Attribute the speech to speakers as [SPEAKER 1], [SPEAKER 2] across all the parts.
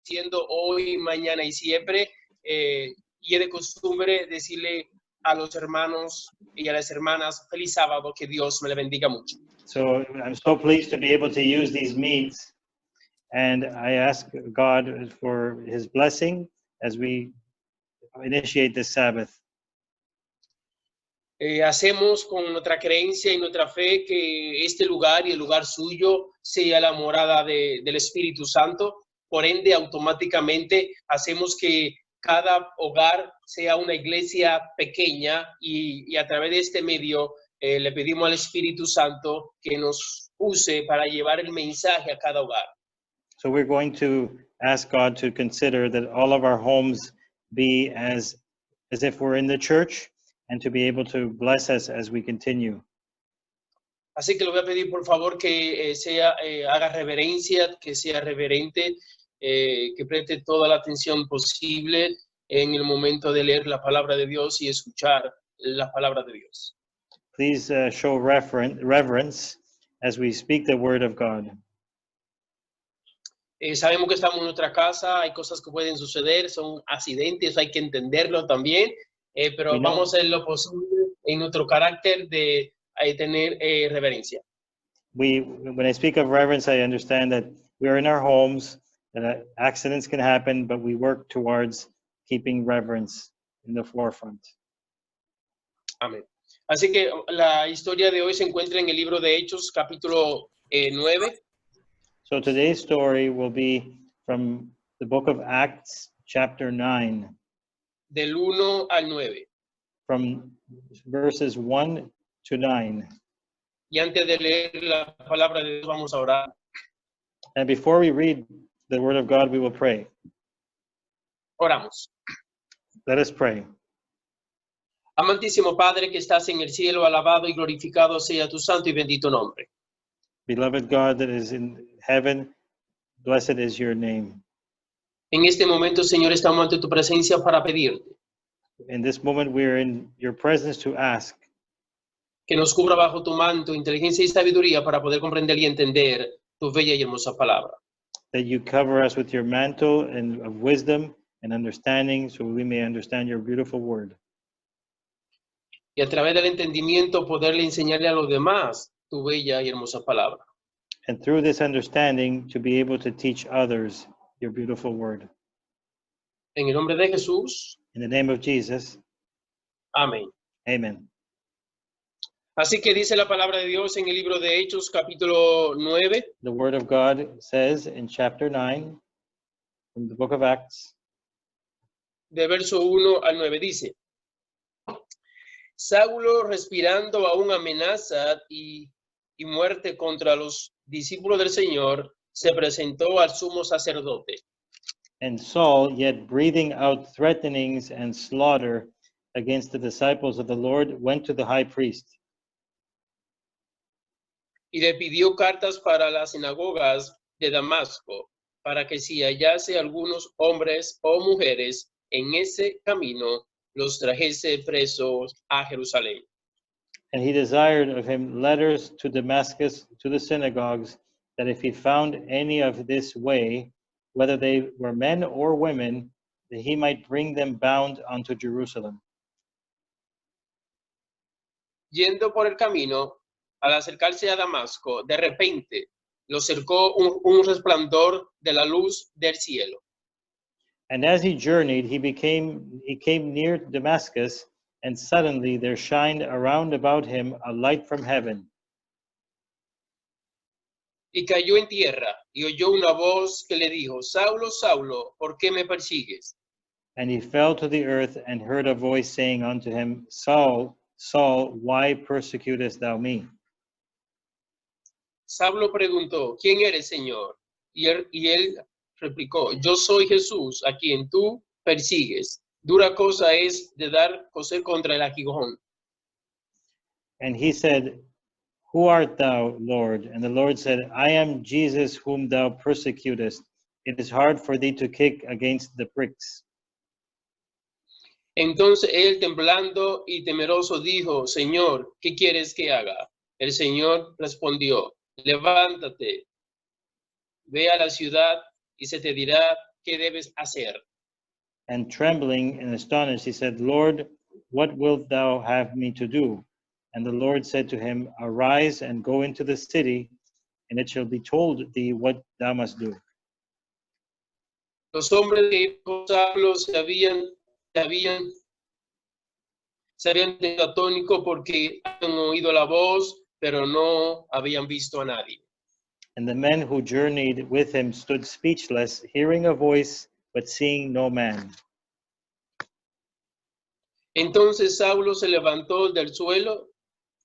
[SPEAKER 1] diciendo hoy, mañana y siempre, y es de costumbre decirle a los hermanos y a las hermanas, feliz sábado, que Dios me le bendiga mucho.
[SPEAKER 2] So I'm so pleased to be able to use these meats, and I ask God for his blessing as we initiate this Sabbath.
[SPEAKER 1] Hacemos con nuestra creencia y nuestra fe que este lugar y el lugar suyo sea la morada del Espíritu Santo. Por ende, automáticamente hacemos que cada hogar sea una iglesia pequeña y a través de este medio le pedimos al Espíritu Santo que nos use para llevar el mensaje a cada hogar.
[SPEAKER 2] So we're going to ask God to consider that all of our homes be as if we're in the church, and to be able to bless us as we continue.
[SPEAKER 1] Así que le voy a pedir por favor que haga reverencia, que sea reverente, que preste toda la atención posible en el momento de leer la palabra de Dios y escuchar la palabra de Dios.
[SPEAKER 2] Please show reverence as we speak the word of God.
[SPEAKER 1] Sabemos que estamos en nuestra casa, hay cosas que pueden suceder, son accidentes, hay que entenderlo también, pero vamos a hacer lo posible en nuestro carácter de tener reverencia.
[SPEAKER 2] When I speak of reverence, I understand that we are in our homes, that accidents can happen, but we work towards keeping reverence in the forefront.
[SPEAKER 1] Amén. Así que la historia de hoy se encuentra en el libro de Hechos, capítulo 9.
[SPEAKER 2] So today's story will be from the book of Acts, chapter 9.
[SPEAKER 1] Del 1 al 9.
[SPEAKER 2] From verses 1 to 9.
[SPEAKER 1] Y antes de leer la palabra de Dios, vamos a orar.
[SPEAKER 2] And before we read the word of God, we will pray.
[SPEAKER 1] Oramos.
[SPEAKER 2] Let us pray.
[SPEAKER 1] Amantísimo Padre que estás en el cielo, alabado y glorificado sea tu santo y bendito nombre.
[SPEAKER 2] Beloved God that is in heaven, blessed is your name.
[SPEAKER 1] En este momento, Señor, estamos ante tu presencia para pedirte
[SPEAKER 2] In this moment, we are in your presence to ask
[SPEAKER 1] que nos cubra bajo tu manto, inteligencia y sabiduría para poder comprender y entender tu bella y hermosa palabra.
[SPEAKER 2] that you cover us with your mantle and of wisdom and understanding, so we may understand your beautiful word.
[SPEAKER 1] Y a través del entendimiento poderle enseñarle a los demás tu bella y hermosa palabra.
[SPEAKER 2] And through this understanding, to be able to teach others your beautiful word.
[SPEAKER 1] En el nombre de Jesús,
[SPEAKER 2] In the name of Jesus,
[SPEAKER 1] amén.
[SPEAKER 2] amen.
[SPEAKER 1] Así que dice la palabra de Dios en el libro de Hechos, capítulo 9,
[SPEAKER 2] The word of God says in chapter 9, from the book of Acts,
[SPEAKER 1] de verso 1 al 9, dice: Saulo, respirando aún amenaza y muerte contra los discípulos del Señor, se presentó al sumo sacerdote.
[SPEAKER 2] and Saul, yet breathing out threatenings and slaughter against the disciples of the Lord, went to the high priest.
[SPEAKER 1] Y le pidió cartas para las sinagogas de Damasco, para que si hallase algunos hombres o mujeres en ese camino, los trajese presos a Jerusalén.
[SPEAKER 2] And he desired of him letters to Damascus, to the synagogues, that if he found any of this way, whether they were men or women, that he might bring them bound unto Jerusalem.
[SPEAKER 1] Yendo por el camino, al acercarse a Damasco, de repente lo cercó un resplandor de la luz del cielo.
[SPEAKER 2] And as he journeyed, he came near Damascus, and suddenly there shined around about him a light from heaven.
[SPEAKER 1] Y cayó en tierra, y oyó una voz que le dijo: Saulo, Saulo, ¿por qué me persigues?
[SPEAKER 2] And he fell to the earth, and heard a voice saying unto him, Saul, Saul, why persecutest thou me?
[SPEAKER 1] Saulo preguntó: ¿Quién eres, Señor? Y él replicó: Yo soy Jesús, a quien tú persigues. Dura cosa es de dar coser contra el aguijón.
[SPEAKER 2] And he said, Who art thou, Lord? And the Lord said, I am Jesus whom thou persecutest. It is hard for thee to kick against the pricks.
[SPEAKER 1] Entonces él, temblando y temeroso, dijo: Señor, ¿qué quieres que haga? El Señor respondió: Levántate, ve a la ciudad y se te dirá qué debes hacer.
[SPEAKER 2] And trembling and astonished, he said, Lord, what wilt thou have me to do? And the Lord said to him, Arise and go into the city, and it shall be told thee what thou must do.
[SPEAKER 1] Los hombres que con Saulo se habían tenido atónico porque habían oído la voz, pero no habían visto a nadie.
[SPEAKER 2] And the men who journeyed with him stood speechless, hearing a voice, but seeing no man.
[SPEAKER 1] Entonces Saulo se levantó del suelo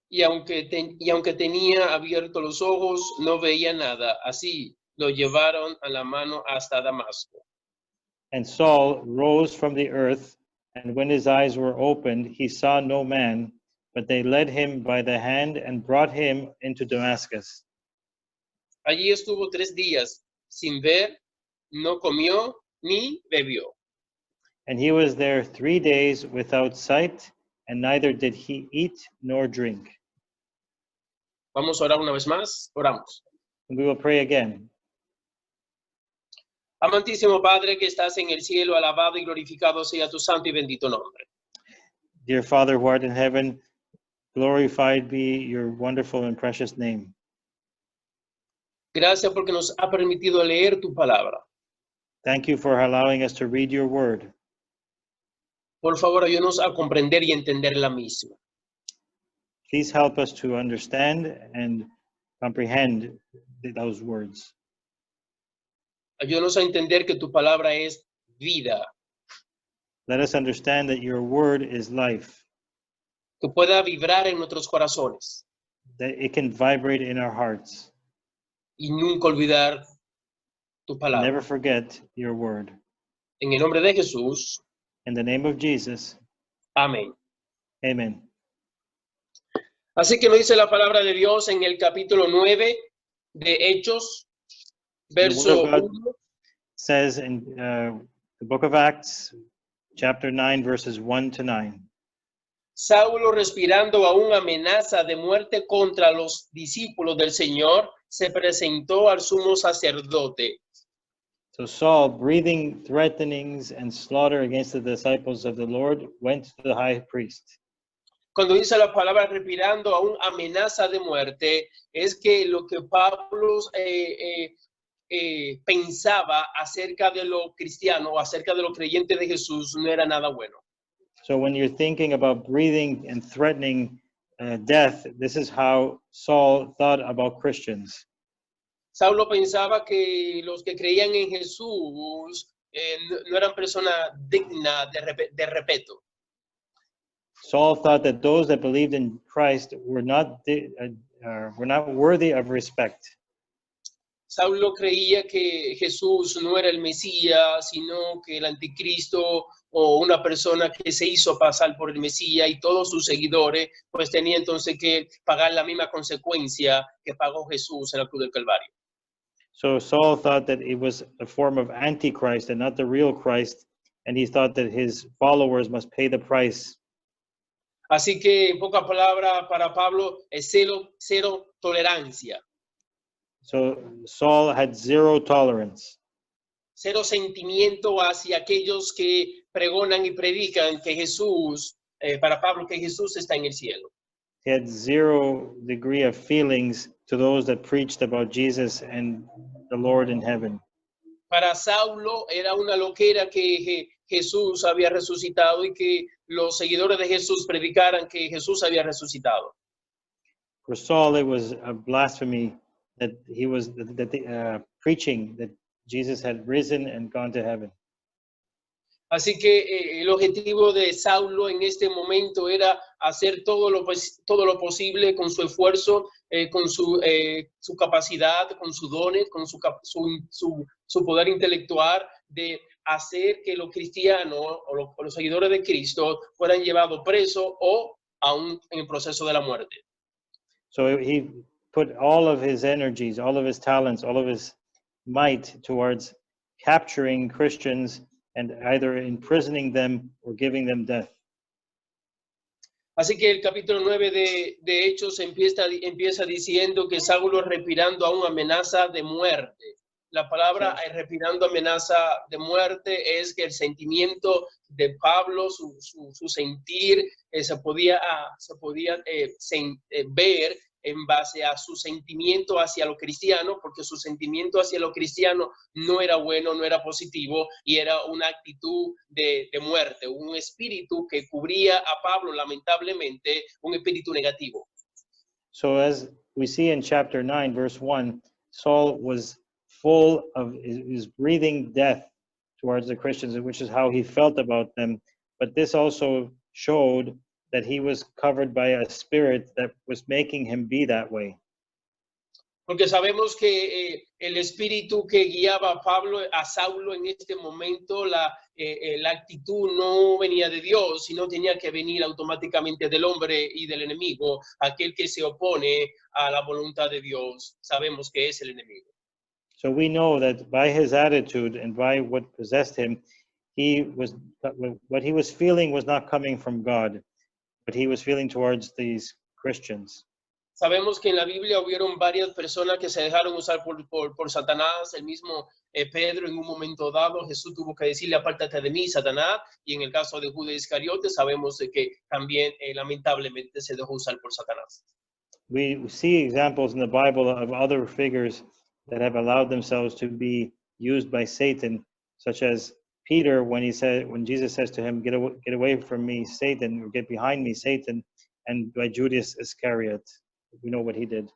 [SPEAKER 1] y aunque tenía abiertos los ojos, no veía nada. Así lo llevaron a la mano hasta Damasco.
[SPEAKER 2] And Saul rose from the earth, and when his eyes were opened, he saw no man, but they led him by the hand and brought him into Damascus.
[SPEAKER 1] Allí estuvo 3 días sin ver, no comió ni bebió.
[SPEAKER 2] And he was there 3 days without sight, and neither did he eat nor drink.
[SPEAKER 1] Vamos a orar una vez más. Oramos.
[SPEAKER 2] And we will pray again.
[SPEAKER 1] Amantísimo Padre que estás en el cielo, alabado y glorificado sea tu santo y bendito nombre.
[SPEAKER 2] Dear Father who art in heaven, glorified be your wonderful and precious name.
[SPEAKER 1] Gracias porque nos ha permitido leer tu palabra.
[SPEAKER 2] Thank you for allowing us to read your word.
[SPEAKER 1] Por favor, ayúdanos a comprender y entender la misma.
[SPEAKER 2] Please help us to understand and comprehend those words.
[SPEAKER 1] Ayúdanos a entender que tu palabra es vida,
[SPEAKER 2] Let us understand that your word is life,
[SPEAKER 1] que pueda vibrar en nuestros corazones
[SPEAKER 2] that it can vibrate in our hearts.
[SPEAKER 1] y nunca olvidar tu palabra.
[SPEAKER 2] Never forget your word.
[SPEAKER 1] En el nombre de Jesús,
[SPEAKER 2] In the name of Jesus,
[SPEAKER 1] amén.
[SPEAKER 2] amen.
[SPEAKER 1] Así que nos dice la palabra de Dios en el capítulo 9 de Hechos, verso
[SPEAKER 2] The word of God
[SPEAKER 1] 1.
[SPEAKER 2] says in the book of Acts, chapter 9, verses 1 to 9.
[SPEAKER 1] Saulo, respirando aún amenaza de muerte contra los discípulos del Señor, se presentó al sumo sacerdote.
[SPEAKER 2] So Saul, breathing threatenings and slaughter against the disciples of the Lord, went to the high priest.
[SPEAKER 1] Cuando dice la palabra respirando aún amenaza de muerte, es que lo que Pablo pensaba acerca de lo cristiano o acerca de lo creyente de Jesús no era nada bueno.
[SPEAKER 2] So when you're thinking about breathing and threatening death, this is how Saul thought about Christians.
[SPEAKER 1] Saulo pensaba que los que creían en Jesús no eran personas dignas de respeto.
[SPEAKER 2] Saul thought that those that believed in Christ were not worthy of respect.
[SPEAKER 1] Saulo creía que Jesús no era el Mesías, sino que el anticristo o una persona que se hizo pasar por el Mesías, y todos sus seguidores pues tenían entonces que pagar la misma consecuencia que pagó Jesús en la cruz del Calvario.
[SPEAKER 2] So Saul thought that it was a form of antichrist and not the real Christ, and he thought that his followers must pay the price.
[SPEAKER 1] Así que en pocas palabras para Pablo es cero tolerancia.
[SPEAKER 2] So Saul had zero tolerance,
[SPEAKER 1] Cero sentimiento hacia aquellos que pregonan y predican que Jesús, para Pablo, que Jesús está en el cielo.
[SPEAKER 2] he had zero degree of feelings to those that preached about Jesus and the Lord in heaven.
[SPEAKER 1] Para Saulo era una loquera que Jesús había resucitado y que los seguidores de Jesús predicaran que Jesús había resucitado.
[SPEAKER 2] For Saul, it was a blasphemy that he was preaching that Jesus had risen and gone to heaven.
[SPEAKER 1] Así que el objetivo de Saulo en este momento era hacer todo lo posible con su esfuerzo, con su capacidad, con sus dones, con su poder intelectual, de hacer que los cristianos o los seguidores de Cristo fueran llevados presos o aún en el proceso de la muerte.
[SPEAKER 2] So he put all of his energies, all of his talents, all of his might towards capturing Christians and either imprisoning them or giving them death.
[SPEAKER 1] Así que el capítulo 9 de Hechos empieza diciendo que Saulo, respirando aún amenaza de muerte. La palabra respirando amenaza de muerte es que el sentimiento de Pablo, su sentir, se podía ver en base a su sentimiento hacia lo cristiano, porque su sentimiento hacia lo cristiano no era bueno, no era positivo, y era una actitud de muerte, un espíritu que cubría a Pablo, lamentablemente, un espíritu negativo.
[SPEAKER 2] So as we see in chapter 9, verse 1, Saul was full of his breathing death towards the Christians, which is how he felt about them. But this also showed that he was covered by a spirit that was making him be that way.
[SPEAKER 1] Porque sabemos que el espíritu que guiaba a Pablo, a Saulo en este momento, la actitud no venía de Dios, sino tenía que venir automáticamente del hombre y del enemigo, aquel que se opone a la voluntad de Dios. Sabemos que es el enemigo.
[SPEAKER 2] So we know that by his attitude and by what possessed him, what he was feeling was not coming from God, but he was feeling towards these Christians.
[SPEAKER 1] Sabemos que en la Biblia hubieron varias personas que se dejaron usar por Satanás. El mismo Pedro en un momento dado, Jesús tuvo que decirle, apártate de mí, Satanás. Y en el caso de Judas Iscariote, sabemos de que también lamentablemente se dejó usar por Satanás.
[SPEAKER 2] We see examples in the Bible of other figures that have allowed themselves to be used by Satan, such as Peter when Jesus says to him, get away from me, Satan, or get behind me, Satan, and by Judas Iscariot. We know what he did.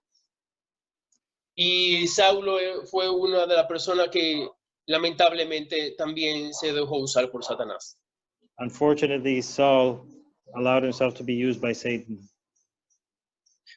[SPEAKER 1] Y Saulo fue una de las personas que lamentablemente también se dejó usar por Satanás.
[SPEAKER 2] Unfortunately, Saul allowed himself to be used by Satan.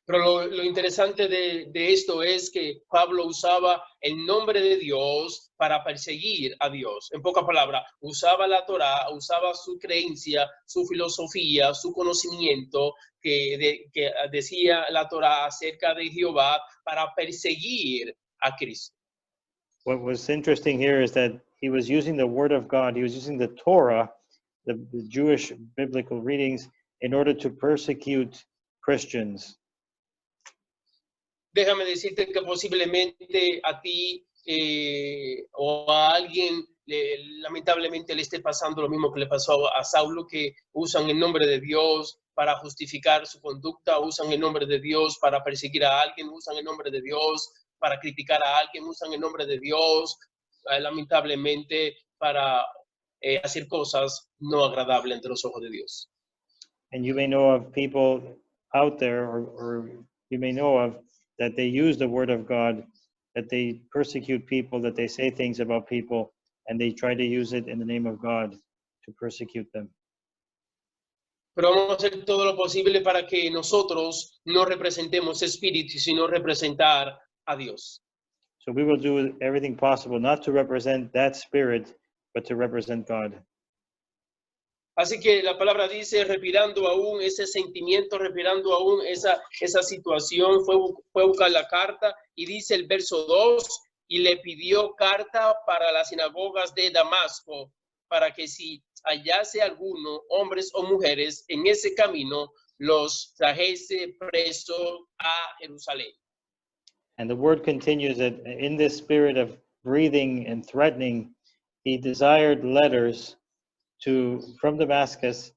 [SPEAKER 1] Pero lo interesante de esto es que Pablo usaba el nombre de Dios para perseguir a Dios. En pocas palabras, usaba la Torá, usaba su creencia, su filosofía, su conocimiento que decía la Torá acerca de Jehová para perseguir a Cristo.
[SPEAKER 2] What was interesting here is that he was using the word of God, he was using the Torah, the Jewish biblical readings, in order to persecute Christians.
[SPEAKER 1] Déjame decirte que posiblemente a ti o a alguien lamentablemente le esté pasando lo mismo que le pasó a Saulo, que usan el nombre de Dios para justificar su conducta, usan el nombre de Dios para perseguir a alguien, usan el nombre de Dios para criticar a alguien, usan el nombre de Dios lamentablemente para hacer cosas no agradables ante los ojos de Dios.
[SPEAKER 2] And you may know of people out there, or you may know of that they use the word of God, that they persecute people, that they say things about people, and they try to use it in the name of God to persecute them.
[SPEAKER 1] Pero vamos a hacer todo lo posible para que nosotros no representemos espíritu, sino representar a Dios.
[SPEAKER 2] So we will do everything possible not to represent that spirit, but to represent God.
[SPEAKER 1] Así que la palabra dice, respirando aún ese sentimiento, respirando aún esa situación, fue a buscar la carta y dice el verso 2, y le pidió carta para las sinagogas de Damasco, para que si hallase alguno, hombres o mujeres, en ese camino, los trajese presos a Jerusalén.
[SPEAKER 2] And the word continues that in this spirit of breathing and threatening, he desired letters from Damascus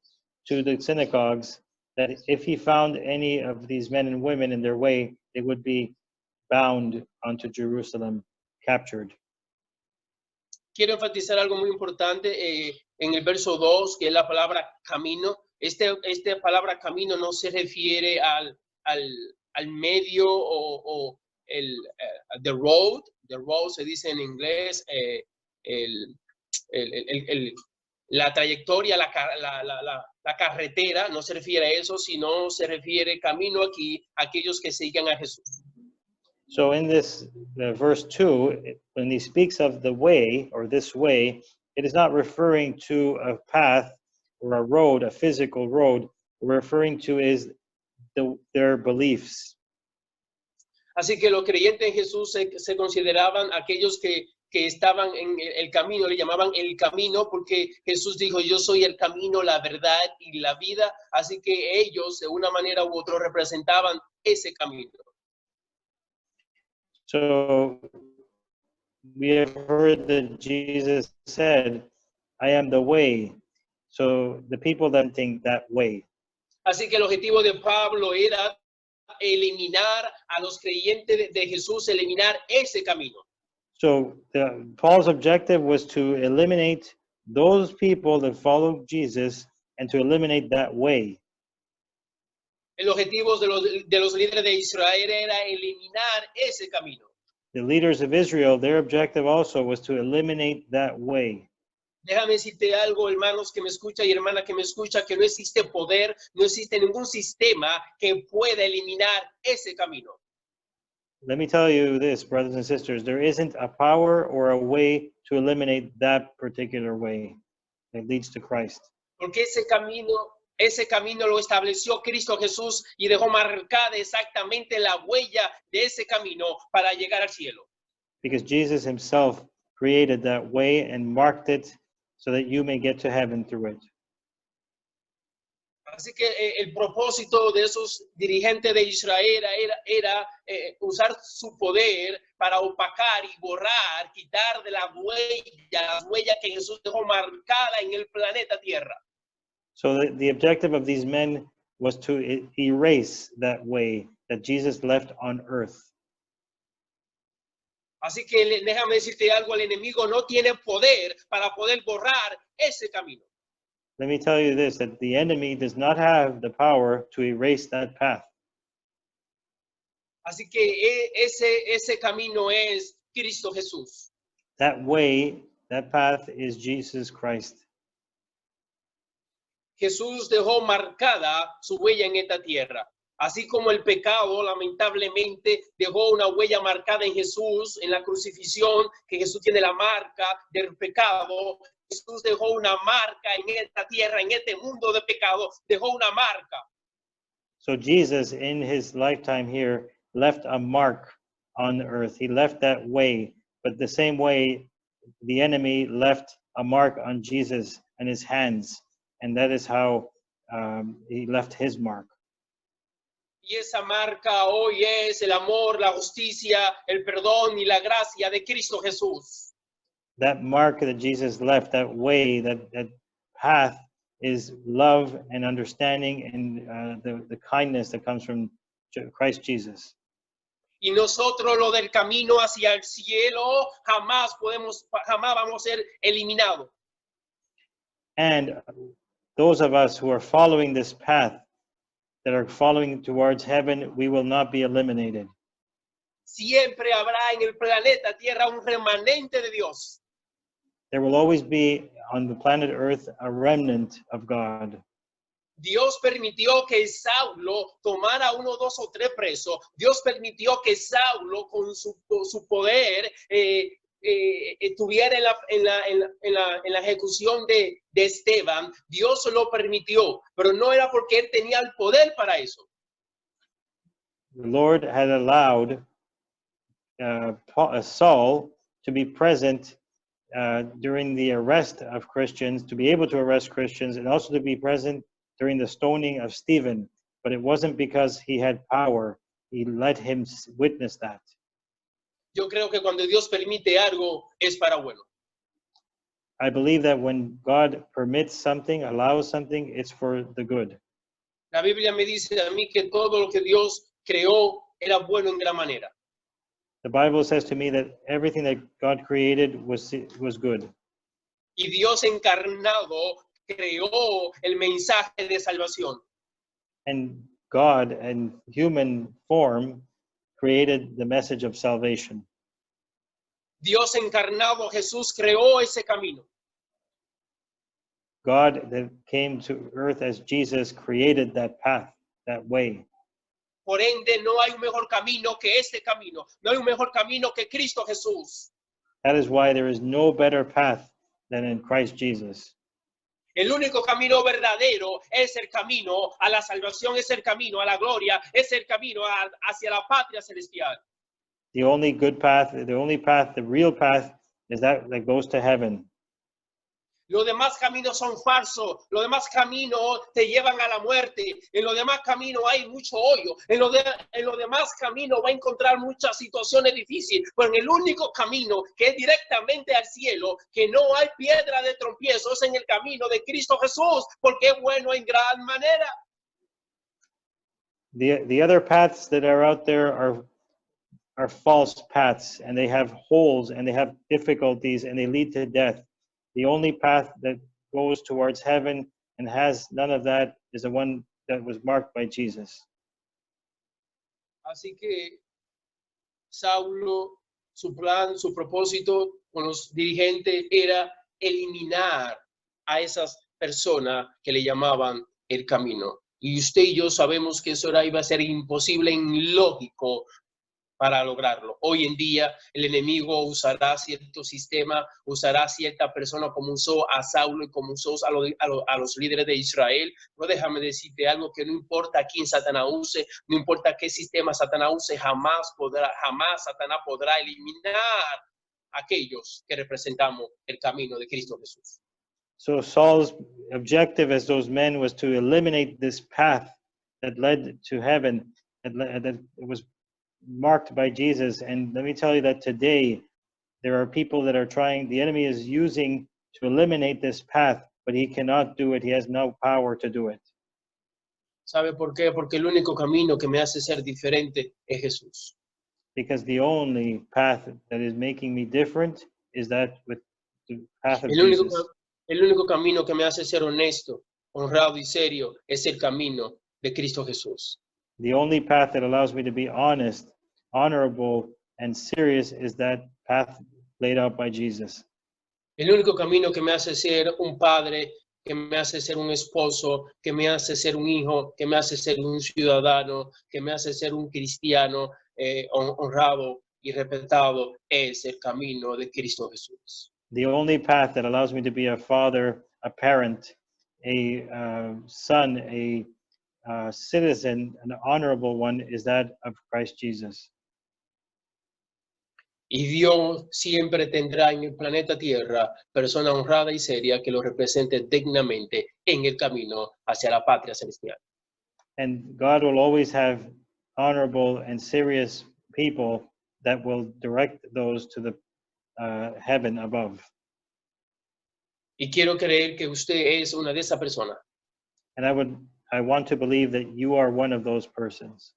[SPEAKER 2] to the synagogues, that if he found any of these men and women in their way, they would be bound unto Jerusalem, captured.
[SPEAKER 1] Quiero enfatizar algo muy importante en el verso 2, que es la palabra camino. Esta palabra camino no se refiere al medio o the road se dice en inglés, la trayectoria, la carretera, no se refiere a eso, sino se refiere camino aquí a aquellos que sigan a Jesús.
[SPEAKER 2] So in this verse 2, when he speaks of the way or this way, it is not referring to a path or a road, a physical road. Referring to is their beliefs.
[SPEAKER 1] Así que los creyentes en Jesús se consideraban aquellos que estaban en el camino, le llamaban el camino, porque Jesús dijo, yo soy el camino, la verdad y la vida. Así que ellos, de una manera u otra, representaban ese camino.
[SPEAKER 2] So we have heard that Jesus said, I am the way. So the people that think that way.
[SPEAKER 1] Así que el objetivo de Pablo era eliminar a los creyentes de Jesús, eliminar ese camino.
[SPEAKER 2] So Paul's objective was to eliminate those people that follow Jesus and to eliminate that way.
[SPEAKER 1] El objetivo de los líderes de Israel era eliminar ese camino.
[SPEAKER 2] The leaders of Israel, their objective also was to eliminate that way.
[SPEAKER 1] Déjame decirte algo, hermanos que me escucha y hermana que me escucha, que no existe poder, no existe ningún sistema que pueda eliminar ese camino.
[SPEAKER 2] Let me tell you this, brothers and sisters, there isn't a power or a way to eliminate that particular way that leads to Christ.
[SPEAKER 1] Porque ese camino lo estableció Cristo Jesús y dejó marcada exactamente la huella de ese camino para llegar al cielo.
[SPEAKER 2] Because Jesus himself created that way and marked it so that you may get to heaven through it.
[SPEAKER 1] Así que el propósito de esos dirigentes de Israel era usar su poder para opacar y borrar, quitar de las huellas que Jesús dejó marcada en el planeta Tierra.
[SPEAKER 2] So the objective of these men was to erase that way that Jesus left on earth.
[SPEAKER 1] Así que déjame decirte algo, el enemigo no tiene poder para poder borrar ese camino.
[SPEAKER 2] Let me tell you this, that the enemy does not have the power to erase that path.
[SPEAKER 1] Así que ese camino es Cristo Jesús.
[SPEAKER 2] That way, that path is Jesus Christ.
[SPEAKER 1] Jesús dejó marcada su huella en esta tierra. Así como el pecado, lamentablemente, dejó una huella marcada en Jesús, en la crucifixión, que Jesús tiene la marca del pecado. Jesús dejó una marca en esta tierra, en este mundo de pecado, dejó una marca.
[SPEAKER 2] So Jesus, in his lifetime here, left a mark on the earth. He left that way, but the same way the enemy left a mark on Jesus and his hands, and that is how he left his mark.
[SPEAKER 1] Y esa marca hoy es el amor, la justicia, el perdón y la gracia de Cristo Jesús.
[SPEAKER 2] That mark that Jesus left, that way, that path is love and understanding and the kindness that comes from Christ Jesus.
[SPEAKER 1] Y nosotros lo del camino hacia el cielo jamás vamos a ser eliminados.
[SPEAKER 2] And those of us who are following this path, that are following towards heaven, we will not be eliminated.
[SPEAKER 1] Siempre habrá en el planeta Tierra un remanente de Dios.
[SPEAKER 2] There will always be on the planet Earth a remnant of God.
[SPEAKER 1] Dios permitió que Saulo tomara 1, 2 o 3 presos. Dios permitió que Saulo con su poder estuviera en la ejecución de Esteban. Dios lo permitió, pero no era porque él tenía el poder para eso.
[SPEAKER 2] The Lord had allowed Saul to be present during the arrest of Christians, to be able to arrest Christians, and also to be present during the stoning of Stephen. But it wasn't because he had power. He let him witness that.
[SPEAKER 1] Yo creo que cuando Dios permite algo es para bueno.
[SPEAKER 2] I believe that when God permits something, allows something, it's for the good.
[SPEAKER 1] La Biblia me dice a mí que todo lo que Dios creó era bueno en gran manera.
[SPEAKER 2] The Bible says to me that everything that God created was good.
[SPEAKER 1] Y Dios encarnado creó el mensaje de salvación.
[SPEAKER 2] And God, in human form, created the message of salvation.
[SPEAKER 1] Dios encarnado, Jesús creó ese camino.
[SPEAKER 2] God that came to earth as Jesus created that path, that way.
[SPEAKER 1] Por ende, no hay un mejor camino que este camino. No hay un mejor camino que Cristo Jesús.
[SPEAKER 2] That is why there is no better path than in Christ Jesus.
[SPEAKER 1] El único camino verdadero es el camino a la salvación, es el camino a la gloria, es el camino hacia la patria celestial.
[SPEAKER 2] The only good path, the only path, the real path is that goes to heaven.
[SPEAKER 1] Los demás caminos son falsos, los demás caminos te llevan a la muerte, en los demás caminos hay mucho hoyo, en los demás caminos va a encontrar muchas situaciones difíciles, pero en el único camino que es directamente al cielo, que no hay piedra de tropiezo, es en el camino de Cristo Jesús, porque es bueno en gran manera.
[SPEAKER 2] The other paths that are out there are false paths, and they have holes and they have difficulties and they lead to death. The only path that goes towards heaven and has none of that is the one that was marked by Jesus.
[SPEAKER 1] Así que Saulo, su plan, su propósito con los dirigentes era eliminar a esas personas que le llamaban el camino. Y usted y yo sabemos que eso iba a ser imposible, ilógico para lograrlo. Hoy en día el enemigo usará cierto sistema, usará cierta persona como usó a Saulo y como usó a los líderes de Israel. Pero déjame decirte algo, que no importa a quién Satanás use, no importa qué sistema Satanás use, jamás Satanás podrá eliminar a aquellos que representamos el camino de Cristo Jesús.
[SPEAKER 2] So Saul's objective as those men was to eliminate this path that led to heaven, that was marked by Jesus. And let me tell you that today there are people that are trying, the enemy is using to eliminate this path, but he cannot do it. He has no power to do it.
[SPEAKER 1] ¿Sabe por qué? Porque el único camino que me hace ser diferente es Jesús.
[SPEAKER 2] Because the only path that is making me different is that with the path of
[SPEAKER 1] El
[SPEAKER 2] Jesus.
[SPEAKER 1] único camino que me hace ser honesto, honrado y serio es el camino de Cristo Jesús.
[SPEAKER 2] The only path that allows me to be honest, honorable, and serious is that path laid out by Jesus.
[SPEAKER 1] El único camino que me hace ser un padre, que me hace ser un esposo, que me hace ser un hijo, que me hace ser un ciudadano, que me hace ser un cristiano honrado y respetado, es el camino de Cristo Jesús.
[SPEAKER 2] The only path that allows me to be a father, a parent, a son, a citizen, an honorable one, is that of Christ Jesus.
[SPEAKER 1] Y Dios siempre tendrá en el planeta Tierra persona honrada y seria que lo represente dignamente en el camino hacia la patria celestial.
[SPEAKER 2] And God will always have honorable and serious people that will direct those to the heaven above.
[SPEAKER 1] Y quiero creer que usted es una de esas personas.
[SPEAKER 2] And I want to believe that you are one of those persons.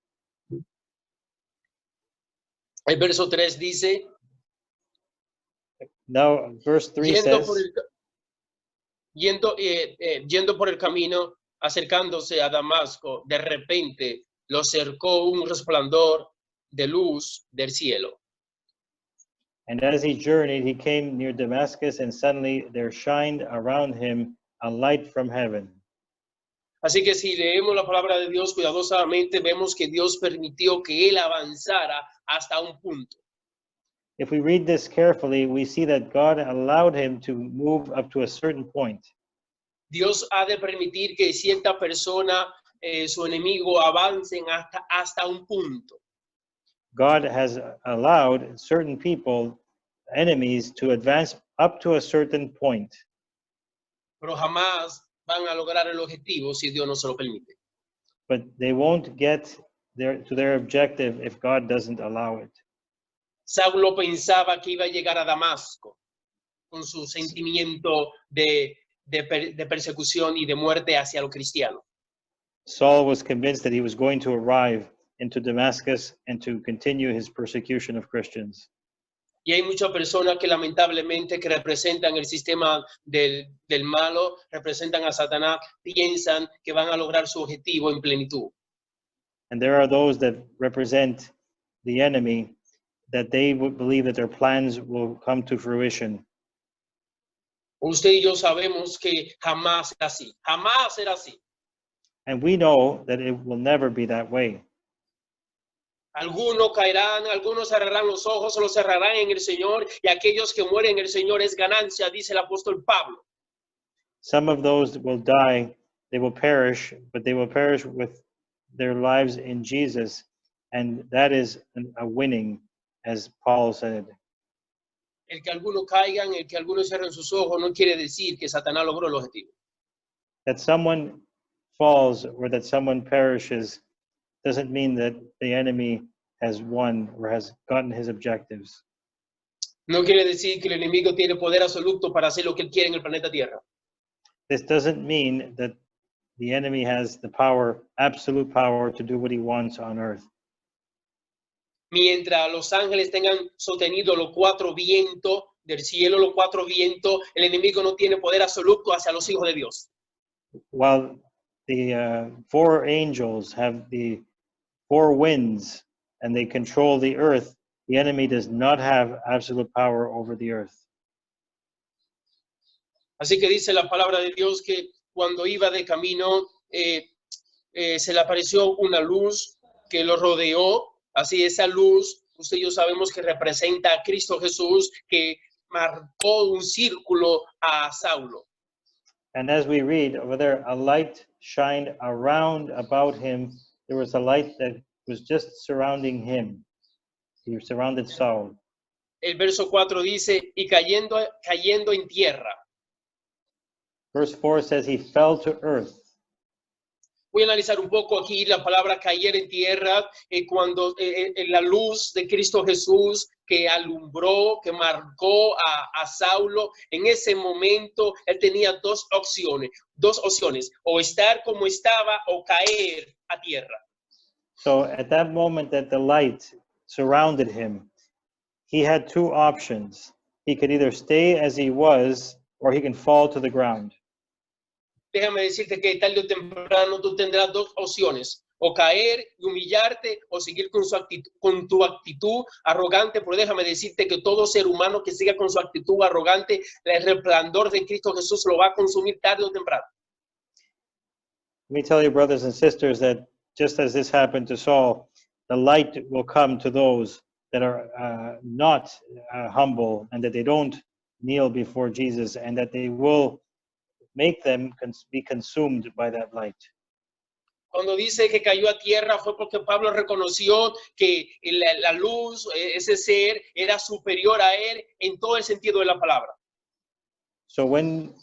[SPEAKER 1] El verso 3 dice,
[SPEAKER 2] Now, verse 3
[SPEAKER 1] yendo
[SPEAKER 2] says,
[SPEAKER 1] yendo por el camino, acercándose a Damasco, de repente lo cercó un resplandor de luz del cielo.
[SPEAKER 2] and as he journeyed, he came near Damascus, and suddenly there shined around him a light from heaven.
[SPEAKER 1] Así que si leemos la palabra de Dios cuidadosamente, vemos que Dios permitió que él avanzara hasta un punto.
[SPEAKER 2] If we read this carefully, we see that God allowed him to move up to a certain point.
[SPEAKER 1] Dios ha de permitir que cierta persona, su enemigo, avancen hasta un punto.
[SPEAKER 2] God has allowed certain people, enemies, to advance up to a certain point.
[SPEAKER 1] Pero jamás van a lograr el objetivo si Dios no se lo permite.
[SPEAKER 2] But they won't get to their objective if God doesn't allow it.
[SPEAKER 1] Saulo pensaba que iba a llegar a Damasco con su sentimiento de persecución y de muerte hacia los cristianos.
[SPEAKER 2] Saul was convinced that he was going to arrive into Damascus and to continue his persecution of Christians.
[SPEAKER 1] Y hay muchas personas que lamentablemente que representan el sistema del malo, representan a Satanás, piensan que van a lograr su objetivo en plenitud.
[SPEAKER 2] And there are those that represent the enemy, that they would believe that their plans will come to fruition.
[SPEAKER 1] Usted y yo sabemos que jamás será así, jamás será así.
[SPEAKER 2] And we know that it will never be that way.
[SPEAKER 1] Algunos caerán, algunos cerrarán los ojos, los cerrarán en el Señor, y aquellos que mueren en el Señor es ganancia, dice el apóstol Pablo.
[SPEAKER 2] Some of those will die, they will perish, but they will perish with their lives in Jesus. And that is a winning, as Paul said.
[SPEAKER 1] El que algunos caigan, el que algunos cierren sus ojos, no quiere decir que Satanás logró el objetivo.
[SPEAKER 2] That someone falls or that someone perishes doesn't mean that the enemy has won or has gotten his objectives.
[SPEAKER 1] No quiere decir que el enemigo tiene poder absoluto para hacer lo que él quiere en el planeta Tierra.
[SPEAKER 2] This doesn't mean that the enemy has the power, absolute power, to do what he wants on earth.
[SPEAKER 1] Mientras los ángeles tengan sostenido los cuatro vientos del cielo, los cuatro vientos, el enemigo no tiene poder absoluto hacia los hijos de Dios.
[SPEAKER 2] While the four angels have the four winds and they control the earth, the enemy does not have absolute power over the earth.
[SPEAKER 1] Así que dice la palabra de Dios que cuando iba de camino se le apareció una luz que lo rodeó. Así esa luz, usted y yo sabemos que representa a Cristo Jesús, que marcó un círculo a Saulo.
[SPEAKER 2] And as we read over there, a light shined around about him. There was a light that was just surrounding him. He surrounded Saul.
[SPEAKER 1] El verso 4 dice, y cayendo en tierra.
[SPEAKER 2] Verse 4 says he fell to earth.
[SPEAKER 1] Voy a analizar un poco aquí la palabra caer en tierra, cuando la luz de Cristo Jesús que alumbró, que marcó a Saulo, en ese momento él tenía dos opciones, o estar como estaba o caer a tierra.
[SPEAKER 2] So at that moment that the light surrounded him, he had two options. He could either stay as he was or he can fall to the ground.
[SPEAKER 1] Déjame decirte que tarde o temprano tú tendrás dos opciones, o caer y humillarte o seguir con tu actitud arrogante, pero déjame decirte que todo ser humano que siga con su actitud arrogante, el resplandor de Cristo Jesús lo va a consumir tarde o temprano.
[SPEAKER 2] Let me tell you, brothers and sisters, that just as this happened to Saul, the light will come to those that are not humble and that they don't kneel before Jesus and that they will make them be consumed by that light.
[SPEAKER 1] Cuando dice que cayó a tierra fue porque Pablo reconoció que la luz, ese ser, era superior a él en todo el sentido de la palabra.
[SPEAKER 2] So when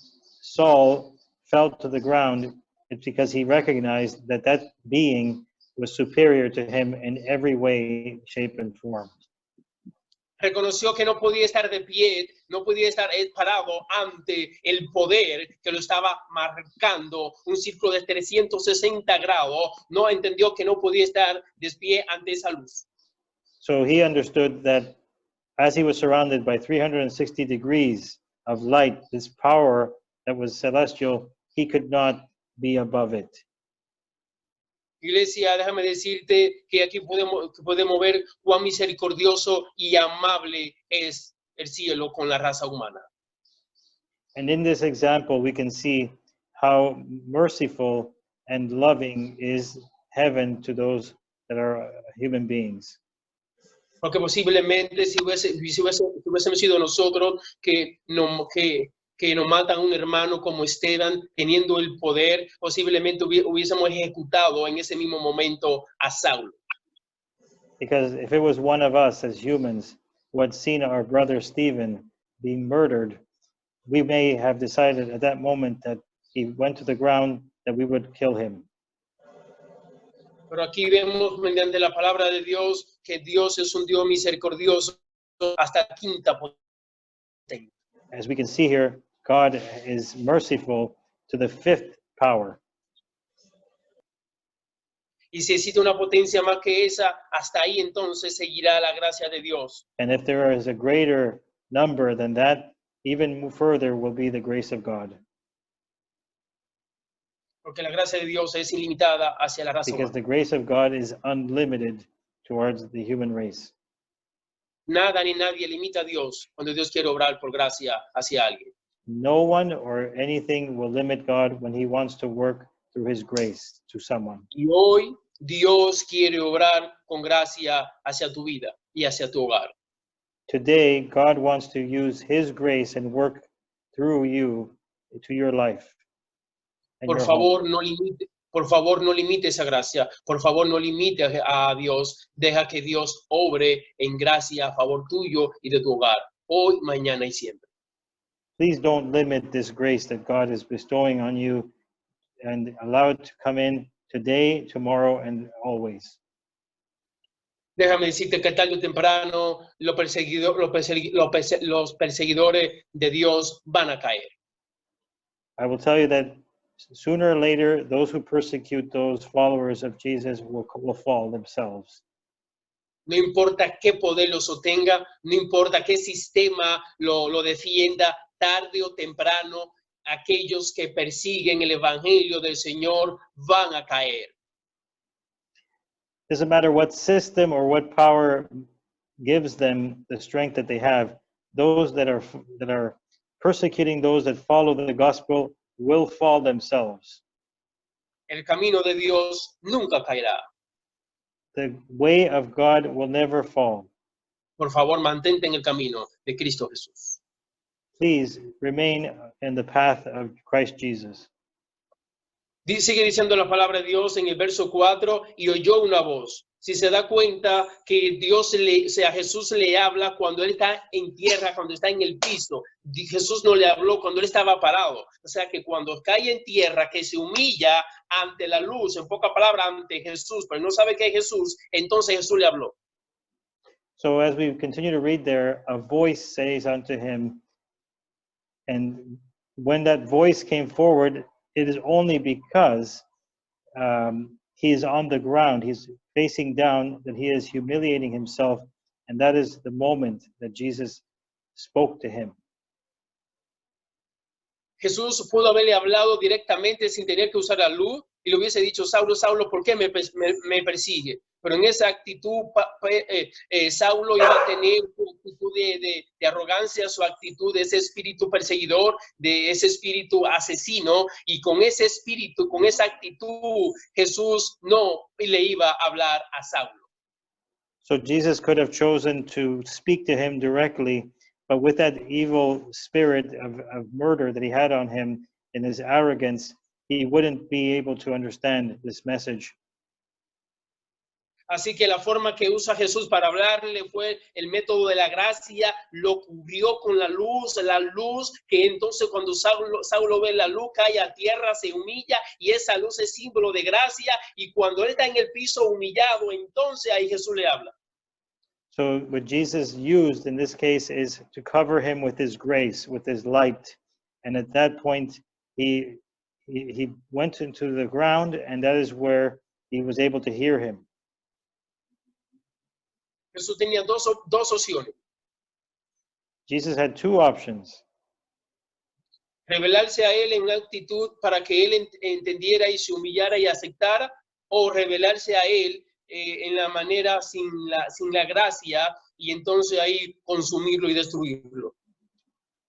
[SPEAKER 2] Saul fell to the ground, it's because he recognized that that being was superior to him in every way, shape, and form.
[SPEAKER 1] Reconoció que no podía estar de pie, no podía estar parado ante el poder que lo estaba marcando un círculo de 360 grados. No entendió que no podía estar de pie ante esa luz.
[SPEAKER 2] So he understood that as he was surrounded by 360 degrees of light, this power that was celestial, he could not be above it.
[SPEAKER 1] Iglesia, déjame decirte que aquí podemos ver cuán misericordioso y amable es el cielo con la raza humana.
[SPEAKER 2] And in this example, we can see how merciful and loving is heaven to those that are human beings.
[SPEAKER 1] Porque posiblemente si hubiésemos sido nosotros que nos matan a un hermano como Esteban, teniendo el poder, posiblemente hubiésemos ejecutado en ese mismo momento a Saulo.
[SPEAKER 2] Because if it was one of us as humans who had seen our brother Stephen be murdered, we may have decided at that moment that he went to the ground that we would kill him.
[SPEAKER 1] Pero aquí vemos mediante la palabra de Dios que Dios es un Dios misericordioso hasta quinta potencia.
[SPEAKER 2] As we can see here, God is merciful to the fifth power.
[SPEAKER 1] Y si existe una potencia más que esa, hasta ahí entonces seguirá la gracia de Dios.
[SPEAKER 2] And if there is a greater number than that, even further will be the grace of God.
[SPEAKER 1] Porque la gracia de Dios es ilimitada hacia la raza
[SPEAKER 2] Because
[SPEAKER 1] humana.
[SPEAKER 2] the grace of God is unlimited towards the human race.
[SPEAKER 1] Nada ni nadie limita a Dios cuando Dios quiere obrar por gracia hacia alguien.
[SPEAKER 2] No one or anything will limit God when he wants to work through his grace to someone.
[SPEAKER 1] Y hoy Dios quiere obrar con gracia hacia tu vida y hacia tu hogar.
[SPEAKER 2] Today, God wants to use his grace and work through you to your life. And
[SPEAKER 1] Por
[SPEAKER 2] your home.
[SPEAKER 1] favor, no limite esa gracia. Por favor, no limite a Dios. Deja que Dios obre en gracia a favor tuyo y de tu hogar. hoy, mañana y siempre.
[SPEAKER 2] Please don't limit this grace that God is bestowing on you and allow it to come in today, tomorrow, and always.
[SPEAKER 1] Déjame decirte que tarde o temprano los perseguidores de Dios van a caer.
[SPEAKER 2] I will tell you that sooner or later, those who persecute those followers of Jesus will fall themselves.
[SPEAKER 1] No importa qué poder lo sostenga, no importa qué sistema lo defienda, tarde o temprano, aquellos que persiguen el evangelio del Señor van a caer.
[SPEAKER 2] Doesn't matter what system or what power gives them the strength that they have. Those that are persecuting those that follow the gospel will fall themselves.
[SPEAKER 1] El camino de Dios nunca caerá.
[SPEAKER 2] The way of God will never fall.
[SPEAKER 1] Por favor, mantente en el camino de Cristo Jesús.
[SPEAKER 2] Please remain in the path of Christ Jesus.
[SPEAKER 1] Sigue diciendo la palabra de Dios en el verso 4, y oyó una voz. Si se da cuenta que Jesús le habla cuando él está en tierra, cuando está en el piso. Jesús no le habló cuando él estaba parado. O sea que cuando cae en tierra, que se humilla ante la luz, en pocas palabras, ante Jesús, pero no sabe que es Jesús, entonces Jesús le habló.
[SPEAKER 2] So as we continue to read there, a voice says unto him, and when that voice came forward, it is only because he is on the ground, he's facing down, that he is humiliating himself, and that is the moment that Jesus spoke to him.
[SPEAKER 1] Jesús pudo haberle hablado directamente sin tener que usar la luz y le hubiese dicho, Saulo, Saulo, ¿por qué me persigue? Pero en esa actitud, Saulo iba a tener su actitud de arrogancia, su actitud de ese espíritu perseguidor, de ese espíritu asesino, y con ese espíritu, con esa actitud, Jesús no le iba a hablar a Saulo.
[SPEAKER 2] So Jesus could have chosen to speak to him directly, but with that evil spirit of murder that he had on him in his arrogance, he wouldn't be able to understand this message.
[SPEAKER 1] Así que la forma que usa Jesús para hablarle fue el método de la gracia, lo cubrió con la luz que entonces cuando Saulo ve la luz cae a tierra, se humilla y esa luz es símbolo de gracia y cuando él está en el piso humillado, entonces ahí Jesús le habla.
[SPEAKER 2] So what Jesus used in this case is to cover him with his grace, with his light. And at that point, he went into the ground, and that is where he was able to hear him.
[SPEAKER 1] Jesús tenía dos opciones.
[SPEAKER 2] Jesus had two options.
[SPEAKER 1] Revelarse a él en una actitud para que él entendiera y se humillara y aceptara, o revelarse a él en la manera sin la gracia y entonces ahí consumirlo y destruirlo.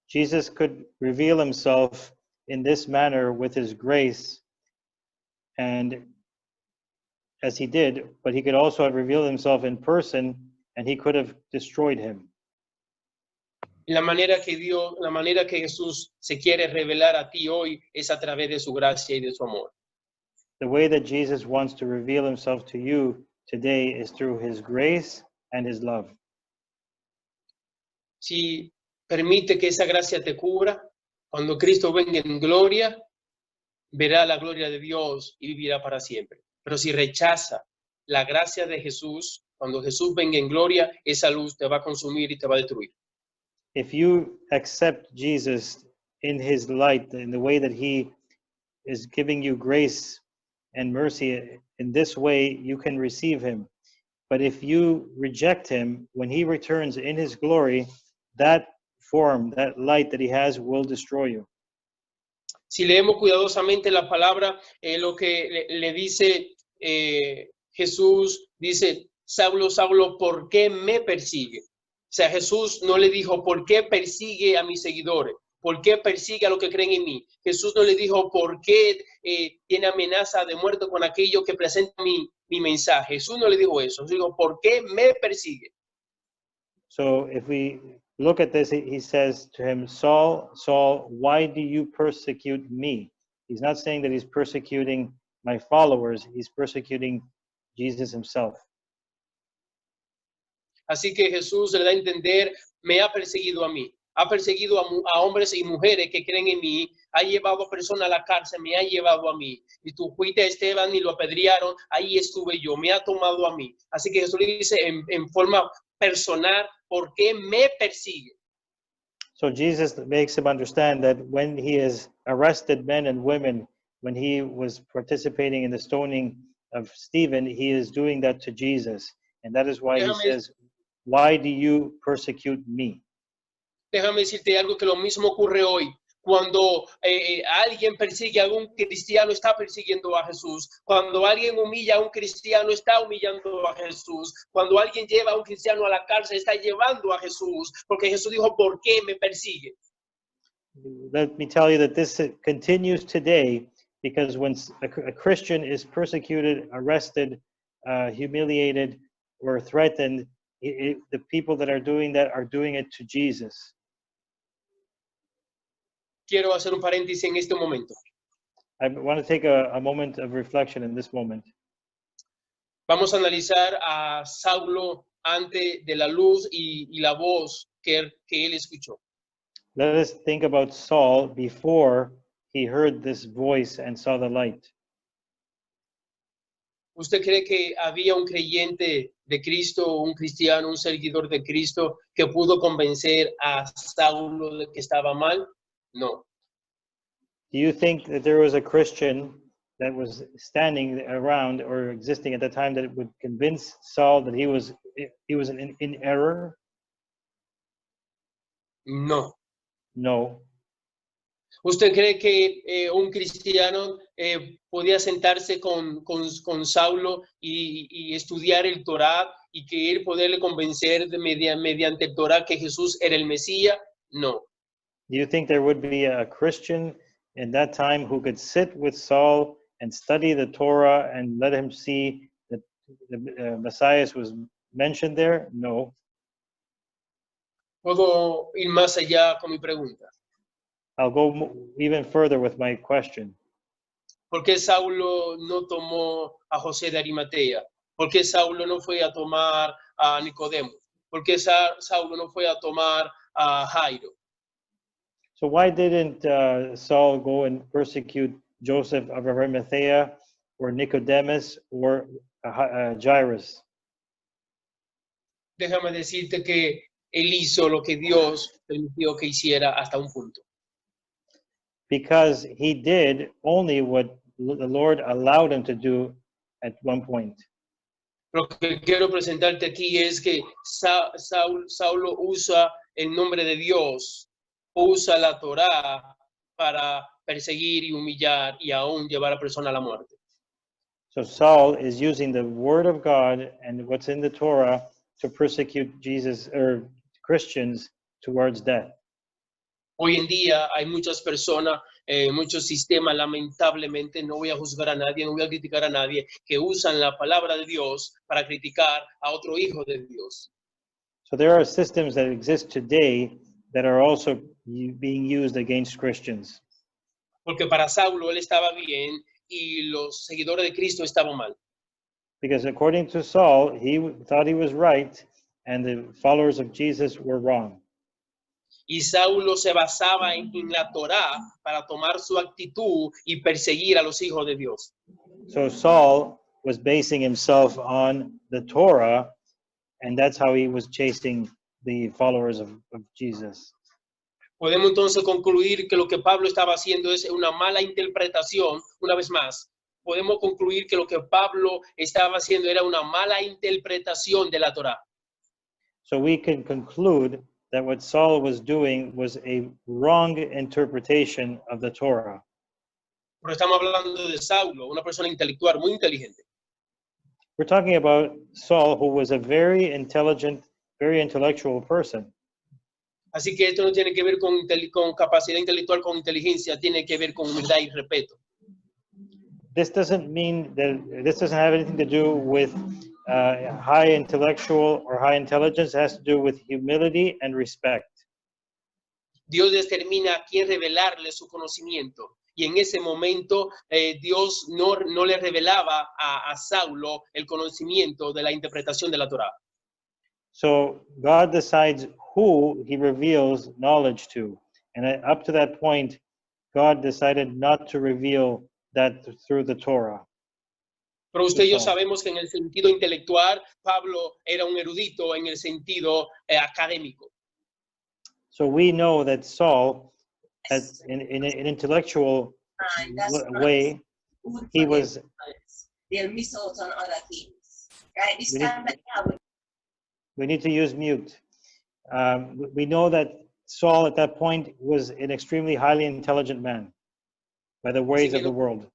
[SPEAKER 2] Jesus could reveal himself in this manner with his grace, and as he did, but he could also have revealed himself in person and he could have destroyed him.
[SPEAKER 1] La manera que Jesús se quiere revelar a ti hoy es a través de su gracia y de su amor.
[SPEAKER 2] The way that Jesus wants to reveal himself to you today is through his grace and his love.
[SPEAKER 1] Si permite que esa gracia te cubra, cuando Cristo venga en gloria, verá la gloria de Dios y vivirá para siempre. Pero si rechaza la gracia de Jesús, cuando Jesús venga en gloria, esa luz te va a consumir y te va a destruir.
[SPEAKER 2] If you accept Jesus in his light, in the way that he is giving you grace and mercy, in this way you can receive him. But if you reject him, when he returns in his glory, that form, that light that he has will destroy you.
[SPEAKER 1] Si leemos cuidadosamente la palabra, lo que le dice Jesús, dice, Saulo, Saulo, ¿por qué me persigue? O sea, Jesús no le dijo, ¿por qué persigue a mis seguidores? ¿Por qué persigue a los que creen en mí? Jesús no le dijo, ¿por qué tiene amenaza de muerte con aquellos que presentan mi mensaje? Jesús no le dijo eso. Jesús dijo, ¿por qué me persigue?
[SPEAKER 2] So if we look at this, he says to him, Saul, Saul, why do you persecute me? He's not saying that he's persecuting my followers. He's persecuting Jesus himself.
[SPEAKER 1] Así que Jesús le da a entender, me ha perseguido a mí, ha perseguido a hombres y mujeres que creen en mí, ha llevado a personas a la cárcel, me ha llevado a mí. Y tú fuiste a Esteban y lo apedrearon, ahí estuve yo, me ha tomado a mí. Así que Jesús le dice en forma personal, ¿por qué me persigue?
[SPEAKER 2] So Jesus makes him understand that when he has arrested men and women, when he was participating in the stoning of Stephen, he is doing that to Jesus. And that is why he
[SPEAKER 1] Déjame,
[SPEAKER 2] says, why do you persecute me?
[SPEAKER 1] déjame decirte algo que lo mismo ocurre hoy. Cuando alguien persigue a un cristiano, está persiguiendo a Jesús. Cuando alguien humilla a un cristiano, está humillando a Jesús. Cuando alguien lleva a un cristiano a la cárcel, está llevando a Jesús. Porque Jesús dijo, ¿por qué me persigue?
[SPEAKER 2] Let me tell you that this continues today, because when a Christian is persecuted, arrested, humiliated, or threatened, the people that are doing that are doing it to Jesus.
[SPEAKER 1] Quiero hacer un paréntesis en este momento.
[SPEAKER 2] I want to take a moment of reflection in this moment.
[SPEAKER 1] Vamos a analizar a Saulo antes de la luz y la voz que él escuchó.
[SPEAKER 2] Let us think about Saul before he heard this voice and saw the light.
[SPEAKER 1] ¿Usted cree que había un creyente de Cristo, un cristiano, un seguidor de Cristo que pudo convencer a Saulo de que estaba mal? No.
[SPEAKER 2] Do you think that there was a Christian that was standing around or existing at the time that would convince Saul that he was in error?
[SPEAKER 1] No.
[SPEAKER 2] No.
[SPEAKER 1] ¿Usted cree que un cristiano podía sentarse con Saulo y estudiar el Torá y que él poderle convencer mediante el Torá que Jesús era el Mesías? No.
[SPEAKER 2] Do you think there would be a Christian in that time who could sit with Saul and study the Torah and let him see that the Messiah was mentioned there? No.
[SPEAKER 1] Puedo ir más allá con mi pregunta.
[SPEAKER 2] I'll go even further with my question.
[SPEAKER 1] ¿Por qué Saulo no tomó a José de Arimatea? ¿Por qué Saulo no fue a tomar a Nicodemo? ¿Por qué Saulo no fue a tomar a Jairo?
[SPEAKER 2] So why didn't Saul go and persecute Joseph of Arimathea or Nicodemus or Jairus?
[SPEAKER 1] Déjame decirte que él hizo lo que Dios permitió que hiciera hasta un punto.
[SPEAKER 2] Because he did only what the Lord allowed him to do at one point.
[SPEAKER 1] Lo que quiero presentarte aquí es que Saulo usa el nombre de Dios, usa la Torá para perseguir y humillar y aún llevar a personas a la muerte.
[SPEAKER 2] So Saul is using the word of God and what's in the Torah to persecute Jesus or Christians towards death.
[SPEAKER 1] Hoy en día hay muchas personas, muchos sistemas, lamentablemente, no voy a juzgar a nadie, no voy a criticar a nadie, que usan la palabra de Dios para criticar a otro hijo de Dios.
[SPEAKER 2] So there are systems that exist today that are also being used against Christians.
[SPEAKER 1] Porque para Saulo él estaba bien y los seguidores de Cristo estaban mal.
[SPEAKER 2] Because according to Saul, he thought he was right and the followers of Jesus were wrong.
[SPEAKER 1] Y Saulo se basaba en la Torá para tomar su actitud y perseguir a los hijos de Dios.
[SPEAKER 2] So Saul was basing himself on the Torah, and that's how he was chasing the followers of Jesus.
[SPEAKER 1] Podemos entonces concluir que lo que Pablo estaba haciendo es una mala interpretación, una vez más. Podemos concluir que lo que Pablo estaba haciendo era una mala interpretación de la Torá.
[SPEAKER 2] So we can conclude that what Saul was doing was a wrong interpretation of the Torah.
[SPEAKER 1] Porque estamos hablando de Saulo, una persona intelectual muy inteligente.
[SPEAKER 2] We're talking about Saul, who was a very intelligent, very intellectual person.
[SPEAKER 1] Así que esto no tiene que ver con capacidad intelectual, con inteligencia, tiene que ver con humildad y respeto.
[SPEAKER 2] This doesn't mean that this doesn't have anything to do with high intellectual or high intelligence. It has to do with humility and respect.
[SPEAKER 1] Dios determina a quién revelarle su conocimiento. Y en ese momento Dios no le revelaba a Saulo el conocimiento de la interpretación de la Torá.
[SPEAKER 2] So God decides who he reveals knowledge to. And up to that point, God decided not to reveal that through the Torah.
[SPEAKER 1] Pero usted y yo
[SPEAKER 2] Saul.
[SPEAKER 1] sabemos que en el sentido intelectual, Pablo era un erudito en el sentido académico.
[SPEAKER 2] So we know that Saul, in an intellectual way, he was.
[SPEAKER 3] They'll miss out on other things. Right? This
[SPEAKER 2] We
[SPEAKER 3] time
[SPEAKER 2] need-
[SPEAKER 3] that
[SPEAKER 2] We need to use mute. We know that Saul at that point was an extremely highly intelligent man by the ways of the world.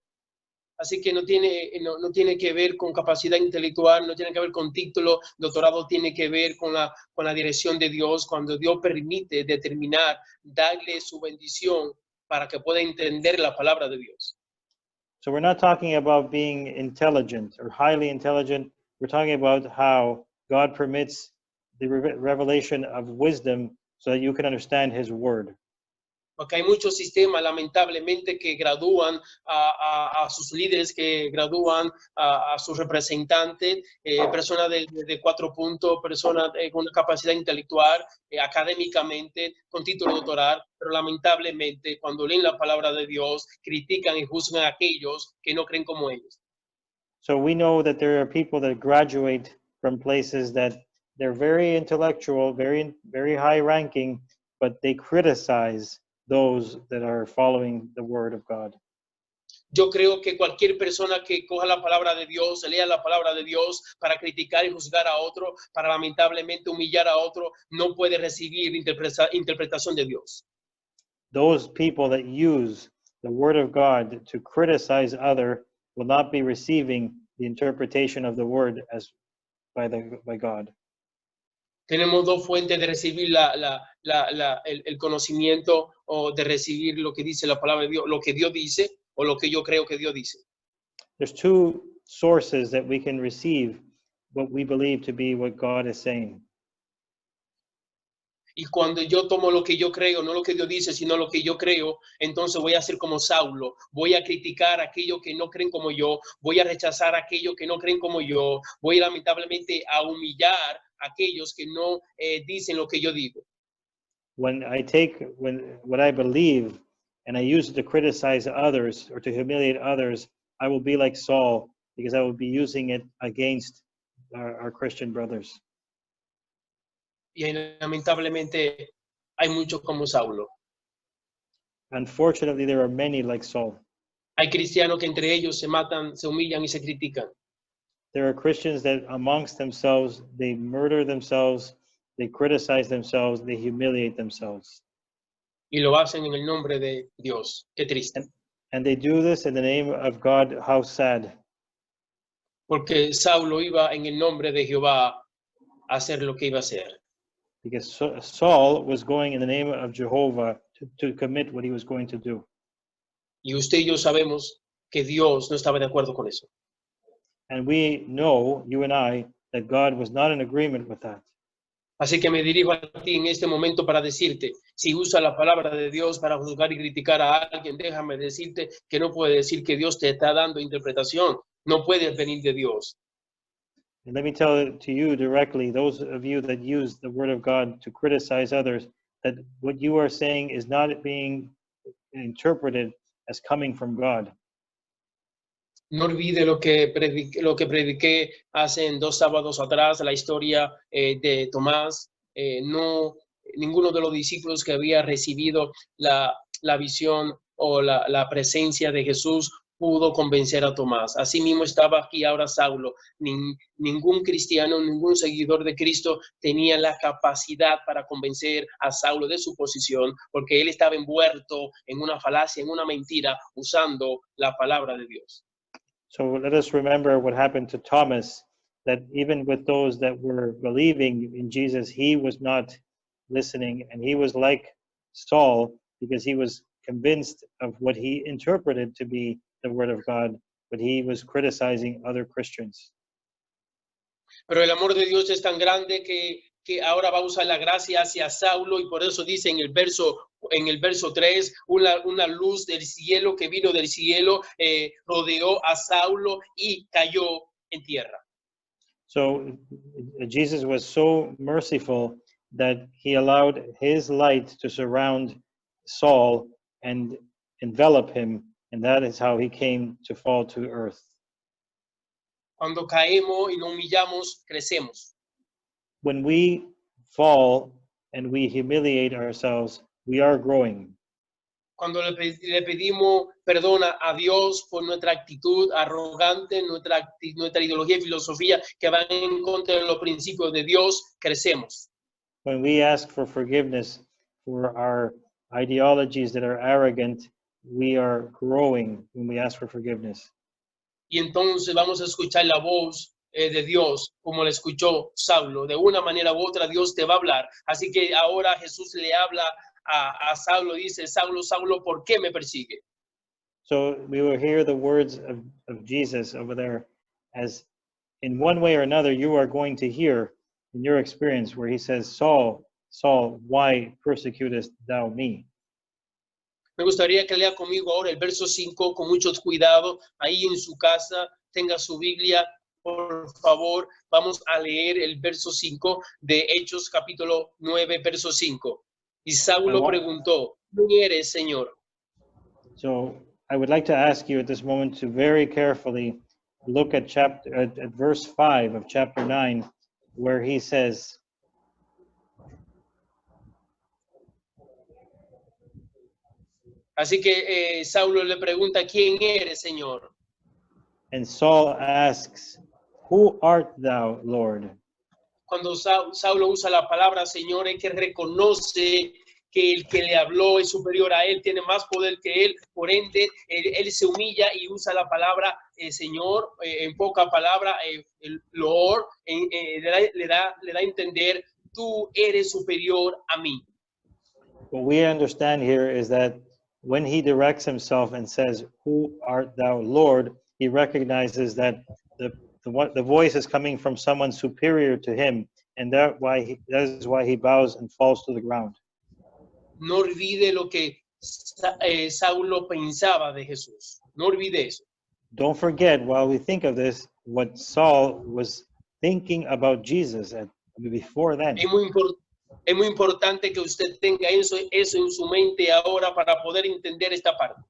[SPEAKER 1] Así que no tiene que ver con capacidad intelectual, no tiene que ver con título, doctorado, tiene que ver con la dirección de Dios, cuando Dios permite determinar, darle su bendición para que pueda entender la palabra de Dios.
[SPEAKER 2] So we're not talking about being intelligent or highly intelligent. We're talking about how God permits the revelation of wisdom so that you can understand his word.
[SPEAKER 1] Porque hay muchos sistemas, lamentablemente, que gradúan a sus líderes, que gradúan a sus representantes, personas de 4 puntos, personas con una capacidad intelectual, académicamente, con título doctoral, pero lamentablemente, cuando leen la palabra de Dios, critican y juzgan a aquellos que no creen como ellos.
[SPEAKER 2] So we know that there are people that graduate from places that they're very intellectual, very, very high ranking, but they criticize those that are following the word of God.
[SPEAKER 1] Yo creo que cualquier persona que coja la palabra de Dios, lea la palabra de Dios para criticar y juzgar a otro, para lamentablemente humillar a otro, no puede recibir interpretación de Dios.
[SPEAKER 2] Those people that use the word of God to criticize other will not be receiving the interpretation of the word as by God.
[SPEAKER 1] Tenemos 2 fuentes de recibir el conocimiento o de recibir lo que dice la palabra de Dios, lo que Dios dice o lo que yo creo que Dios dice.
[SPEAKER 2] There's 2 sources that we can receive what we believe to be what God is saying.
[SPEAKER 1] Y cuando yo tomo lo que yo creo, no lo que Dios dice, sino lo que yo creo, entonces voy a ser como Saulo. Voy a criticar a aquellos que no creen como yo, voy a rechazar a aquellos que no creen como yo, voy lamentablemente a humillar a aquellos que no dicen lo que yo digo.
[SPEAKER 2] When I take what I believe and I use it to criticize others or to humiliate others, I will be like Saul because I will be using it against our Christian brothers.
[SPEAKER 1] Y lamentablemente hay muchos como Saulo.
[SPEAKER 2] Unfortunately, there are many like Saul.
[SPEAKER 1] Hay cristianos que entre ellos se matan, se humillan y se critican.
[SPEAKER 2] There are Christians that amongst themselves, they murder themselves, they criticize themselves, they humiliate themselves.
[SPEAKER 1] Y lo hacen en el nombre de Dios. Qué triste.
[SPEAKER 2] And they do this in the name of God. How sad.
[SPEAKER 1] Porque Saulo iba en el nombre de Jehová a hacer lo que iba a hacer.
[SPEAKER 2] Because Saul was going in the name of Jehovah to commit what he was going to do.
[SPEAKER 1] Y usted y yo sabemos que Dios no estaba de acuerdo con eso.
[SPEAKER 2] And we know, you and I, that God was not in agreement with that.
[SPEAKER 1] Así que me dirijo a ti en este momento para decirte, si usa la palabra de Dios para juzgar y criticar a alguien, déjame decirte que no puede decir que Dios te está dando interpretación. No puedes venir de Dios.
[SPEAKER 2] And let me tell it to you directly, those of you that use the word of God to criticize others, that what you are saying is not being interpreted as coming from God.
[SPEAKER 1] No olvide lo que prediqué hace 2 sábados atrás, la historia de Tomás. Ninguno de los discípulos que había recibido la visión o la presencia de Jesús pudo convencer a Tomás. Asimismo estaba aquí ahora Saulo. Ningún cristiano, ningún seguidor de Cristo tenía la capacidad para convencer a Saulo de su posición, porque él estaba envuelto en una falacia, en una mentira, usando la palabra de Dios.
[SPEAKER 2] So let us remember what happened to Thomas, that even with those that were believing in Jesus, he was not listening, and he was like Saul because he was convinced of what he interpreted to be the word of God, but he was criticizing other Christians.
[SPEAKER 1] Pero el amor de Dios es tan grande que ahora va a usar la gracia hacia Saulo, y por eso dice en el verso 3, una luz del cielo que vino del cielo rodeó a Saulo y cayó en tierra.
[SPEAKER 2] So Jesus was so merciful that he allowed his light to surround Saul and envelop him, and that is how he came to fall to earth.
[SPEAKER 1] Cuando caemos y nos humillamos, crecemos.
[SPEAKER 2] When we fall and we humiliate ourselves, we are growing.
[SPEAKER 1] Cuando le pedimos perdón a Dios por nuestra actitud arrogante, nuestra ideología y filosofía que van en contra de los principios de Dios, crecemos.
[SPEAKER 2] When we ask for forgiveness for our ideologies that are arrogant, we are growing when we ask for forgiveness.
[SPEAKER 1] Y entonces vamos a escuchar la voz de Dios, como la escuchó Saulo. De una manera u otra, Dios te va a hablar. Así que ahora Jesús le habla a Saulo, dice, Saulo, Saulo, ¿por qué me persigue?
[SPEAKER 2] So we will hear the words of Jesus over there, as in one way or another you are going to hear in your experience where he says, Saul, Saul, why persecutest thou me?
[SPEAKER 1] Me gustaría que lea conmigo ahora el verso 5 con mucho cuidado, ahí en su casa, tenga su Biblia, por favor, vamos a leer el verso 5 de Hechos capítulo 9, verso 5. Y Saulo preguntó, ¿quién eres, Señor?
[SPEAKER 2] So I would like to ask you at this moment to very carefully look at verse 5 of chapter 9, where he says,
[SPEAKER 1] Así que Saulo le pregunta, ¿quién eres, Señor?
[SPEAKER 2] and Saul asks, who art thou, Lord?
[SPEAKER 1] Cuando Saulo usa la palabra Señor, es que reconoce que el que le habló es superior a él, tiene más poder que él, por ende, él se humilla y usa la palabra Señor, en poca palabra, el Lord, le da a entender, tú eres superior a mí.
[SPEAKER 2] What we understand here is that when he directs himself and says, who art thou, Lord, he recognizes that the voice is coming from someone superior to him, and that is why he bows and falls to the ground.
[SPEAKER 1] No olvide lo que Saulo pensaba de Jesús. No olvide eso.
[SPEAKER 2] Don't forget, while we think of this, what Saul was thinking about Jesus before then.
[SPEAKER 1] Es muy importante que usted tenga eso en su mente ahora para poder entender esta parte.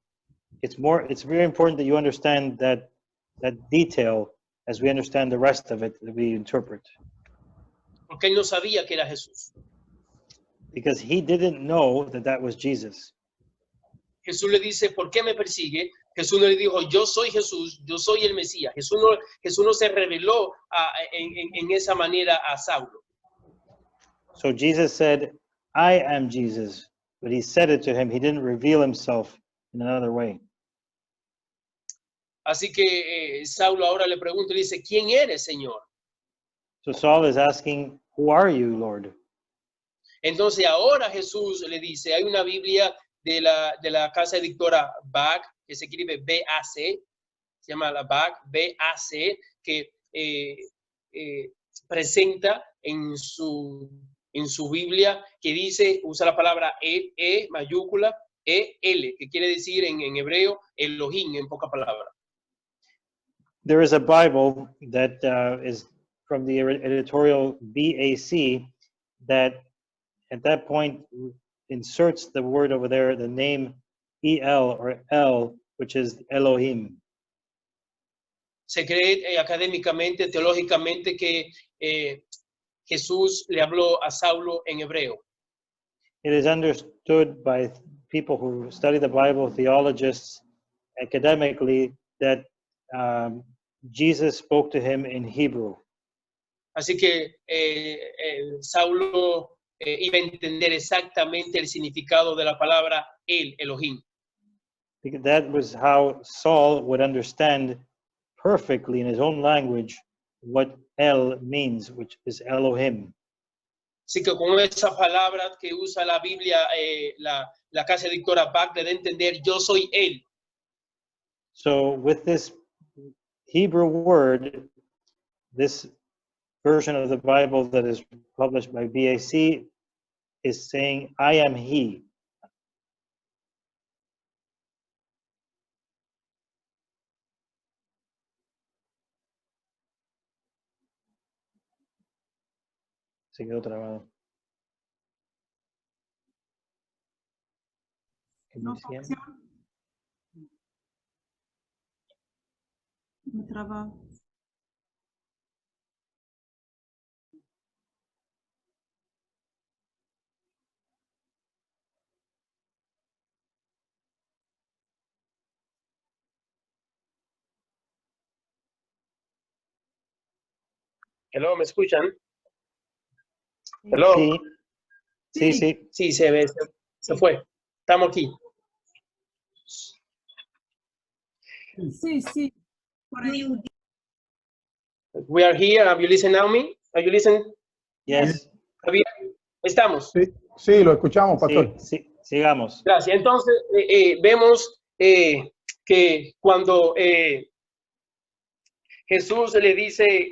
[SPEAKER 2] It's very important that you understand that detail as we understand the rest of it that we interpret.
[SPEAKER 1] Porque él no sabía que era Jesús.
[SPEAKER 2] Because he didn't know that was Jesus.
[SPEAKER 1] Jesús le dice, ¿por qué me persigue? Jesús no le dijo, yo soy Jesús, yo soy el Mesías. Jesús no se reveló en esa manera a Saulo.
[SPEAKER 2] So Jesus said, I am Jesus. But he said it to him. He didn't reveal himself in another way.
[SPEAKER 1] Así que Saulo ahora le pregunta y dice, ¿quién eres, Señor?
[SPEAKER 2] So Saul is asking, who are you, Lord?
[SPEAKER 1] Entonces ahora Jesús le dice, hay una Biblia de la casa editora BAC, que se escribe B-A-C, se llama la BAC, B-A-C, que presenta en su Biblia, que dice, usa la palabra E mayúscula, E-L, que quiere decir en hebreo, Elohim, en pocas palabras.
[SPEAKER 2] There is a Bible that is from the editorial BAC that at that point inserts the word over there, the name El or El, which is Elohim.
[SPEAKER 1] Se cree académicamente, teológicamente, que Jesús le habló a Saulo en hebreo.
[SPEAKER 2] It is understood by people who study the Bible, theologists, academically, that Jesus spoke to him in Hebrew.
[SPEAKER 1] Así que Saulo iba a entender exactamente el significado de la palabra Elohim.
[SPEAKER 2] Because that was how Saul would understand perfectly in his own language what El means, which is Elohim.
[SPEAKER 1] Así que con esas palabras que usa la Biblia, la casa editora BAC le da a entender, yo soy él.
[SPEAKER 2] So with this Hebrew word, this version of the Bible that is published by BAC is saying, I am he. Se quedó trabado. ¿Qué me
[SPEAKER 4] No
[SPEAKER 2] decían?
[SPEAKER 4] funciona. Me traba.
[SPEAKER 1] Hello, ¿me escuchan? Hello.
[SPEAKER 2] Sí, sí, sí.
[SPEAKER 1] Sí, se ve, se fue. Estamos aquí.
[SPEAKER 4] Sí, sí. Por ahí.
[SPEAKER 1] We are here. Have you listened now me? Have you listened?
[SPEAKER 2] Yes.
[SPEAKER 1] Javier, estamos.
[SPEAKER 5] Sí, sí, lo escuchamos, pastor.
[SPEAKER 2] Sí, sí, sigamos.
[SPEAKER 1] Gracias. Entonces, vemos que cuando Jesús le dice,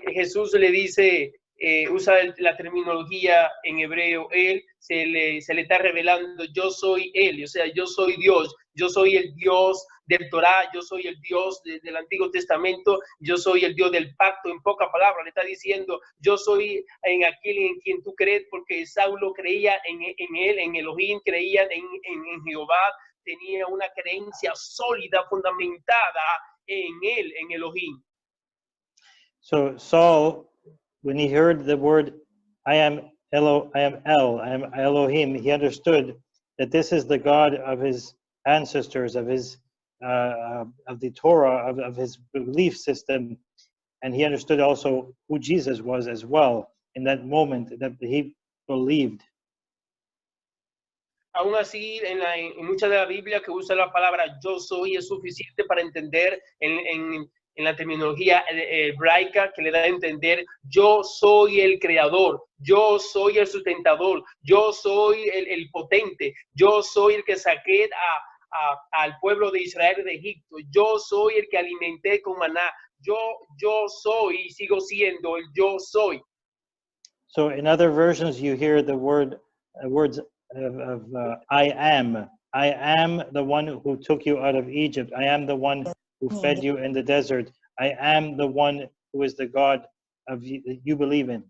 [SPEAKER 1] usa la terminología en hebreo, él se le está revelando, yo soy él, o sea, yo soy Dios, yo soy el Dios del Torá, yo soy el Dios del Antiguo Testamento, yo soy el Dios del pacto. En pocas palabras le está diciendo, yo soy en aquel en quien tú crees, porque Saulo creía en él, en Elohim, creía en Jehová, tenía una creencia sólida, fundamentada en él, en Elohim.
[SPEAKER 2] So Saul, when he heard the word, I am Elohim, he understood that this is the God of his ancestors, of his of the Torah, of his belief system, and he understood also who Jesus was as well in that moment that he believed.
[SPEAKER 1] Aún así, en mucha de la Biblia que usa la palabra yo soy es suficiente para entender en la terminología hebraica que le da a entender yo soy el creador, yo soy el sustentador, yo soy el potente, yo soy el que saqué al pueblo de Israel de Egipto, yo soy el que alimenté con maná, yo soy y sigo siendo el yo soy.
[SPEAKER 2] So in other versions you hear the words I am the one who took you out of Egypt. I am the one who fed you in the desert. I am the one who is the God of you believe in.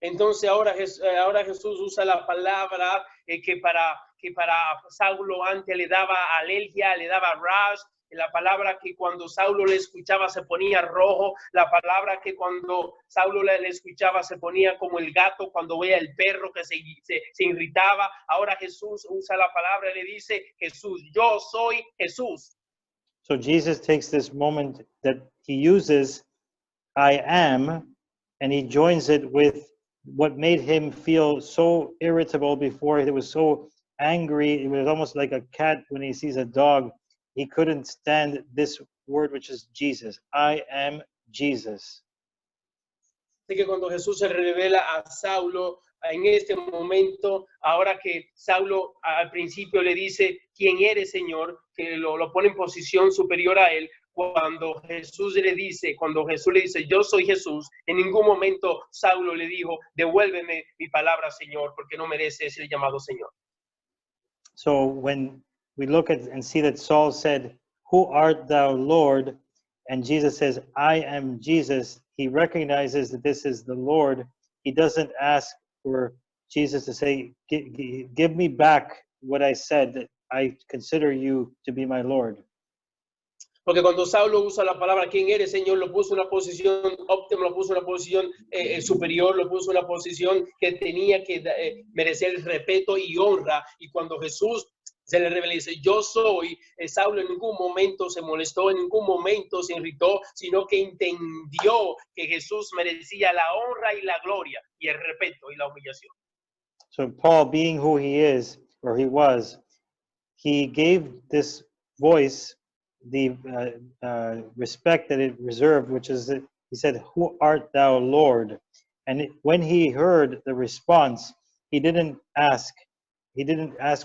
[SPEAKER 1] Entonces ahora Jesús usa la palabra que para Saulo antes le daba alergia, le daba rash, la palabra que cuando Saulo le escuchaba se ponía rojo, la palabra que cuando Saulo le escuchaba se ponía como el gato cuando veía el perro que se irritaba. Ahora Jesús usa la palabra y le dice, Jesús, yo soy Jesús.
[SPEAKER 2] So Jesus takes this moment that he uses I am, and he joins it with what made him feel so irritable before. He was so angry. It was almost like a cat when he sees a dog. He couldn't stand this word, which is Jesus. I am Jesus.
[SPEAKER 1] Así que cuando Jesús se revela a Saulo en este momento, ahora que Saulo al principio le dice, ¿quién eres, Señor? Que lo pone en posición superior a él. Cuando Jesús le dice, yo soy Jesús, en ningún momento Saulo le dijo, devuélveme mi palabra, Señor, porque no merece ser llamado Señor.
[SPEAKER 2] So when we look at and see that Saul said, who art thou, Lord? And Jesus says, I am Jesus. He recognizes that this is the Lord. He doesn't ask for Jesus to say, give me back what I said, that I consider you to be my Lord.
[SPEAKER 1] Porque cuando Saulo usa la palabra, ¿quién eres, Señor? Lo puso en una posición óptima, lo puso en una posición superior, lo puso en una posición que tenía que merecer respeto y honra. Y cuando Jesús se le revela y dice, yo soy, Saulo en ningún momento se molestó, en ningún momento se irritó, sino que entendió que Jesús merecía la honra y la gloria y el respeto y la humillación.
[SPEAKER 2] So Paul, being who he is, or he was, he gave this voice the respect that it reserved, which is that he said, who art thou, Lord? And when he heard the response, he didn't ask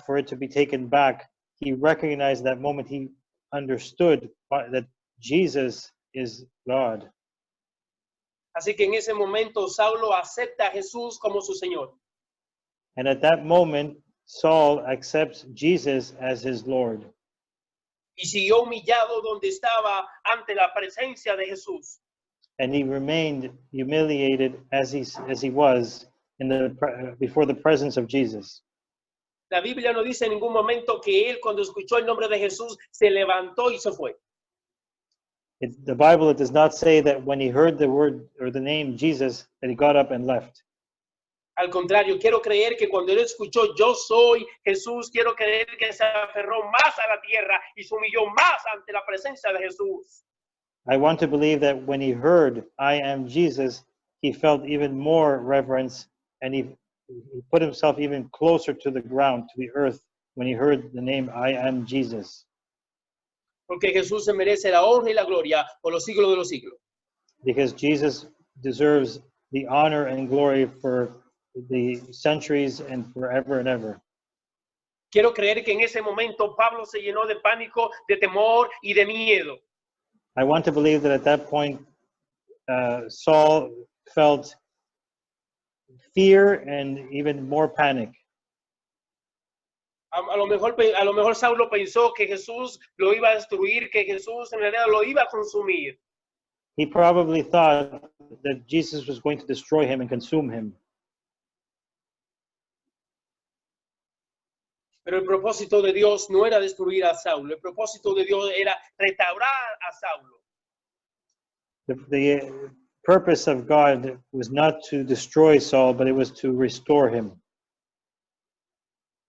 [SPEAKER 2] for it to be taken back. He recognized that moment. He understood that Jesus is God.
[SPEAKER 1] Así que en ese momento Saulo acepta a Jesús como su Señor.
[SPEAKER 2] And at that moment, Saul accepts Jesus as his Lord.
[SPEAKER 1] Y siguió humillado donde estaba ante la presencia de Jesús.
[SPEAKER 2] and he remained humiliated as he was before the presence of Jesus.
[SPEAKER 1] La Biblia no dice en ningún momento que él, cuando escuchó el nombre de Jesús, se levantó y se fue.
[SPEAKER 2] The Bible, it does not say that when he heard the word or the name Jesus, that he got up and left.
[SPEAKER 1] Al contrario, quiero creer que cuando él escuchó yo soy Jesús, quiero creer que se aferró más a la tierra y se humilló más ante la presencia de Jesús.
[SPEAKER 2] I want to believe that when he heard I am Jesus, he felt even more reverence, and he put himself even closer to the ground, to the earth, when he heard the name I am Jesus.
[SPEAKER 1] Porque Jesús se merece la honra y la gloria por los siglos de los siglos.
[SPEAKER 2] Because Jesus deserves the honor and glory for the centuries and forever and ever.
[SPEAKER 1] Quiero creer que en ese momento Pablo se llenó de pánico, de temor y de miedo.
[SPEAKER 2] I want to believe that at that point, Saul felt fear and even more panic.
[SPEAKER 1] A lo mejor Saulo pensó que Jesús lo iba a destruir, que Jesús en realidad lo iba a consumir.
[SPEAKER 2] He probably thought that Jesus was going to destroy him and consume him.
[SPEAKER 1] Pero el propósito de Dios no era destruir a Saulo, el propósito de Dios era restaurar a Saulo.
[SPEAKER 2] The purpose of God was not to destroy Saul, but it was to restore him.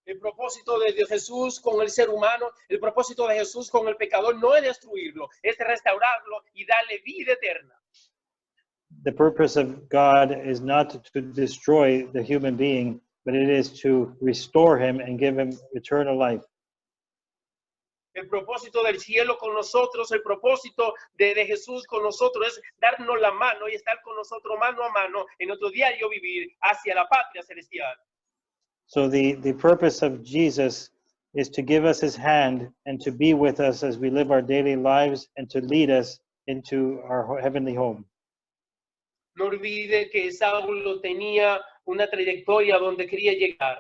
[SPEAKER 1] El propósito de Jesús con el ser humano, el propósito de Jesús con el pecador no es destruirlo, es restaurarlo y darle vida eterna.
[SPEAKER 2] The purpose of God is not to destroy the human being, but it is to restore him and give him eternal life.
[SPEAKER 1] El propósito del cielo con nosotros, el propósito de Jesús con nosotros es darnos la mano y estar con nosotros mano a mano en nuestro diario vivir hacia la patria celestial.
[SPEAKER 2] So the purpose of Jesus is to give us his hand and to be with us as we live our daily lives and to lead us into our heavenly home.
[SPEAKER 1] No olvide que Saulo tenía una trayectoria donde quería llegar.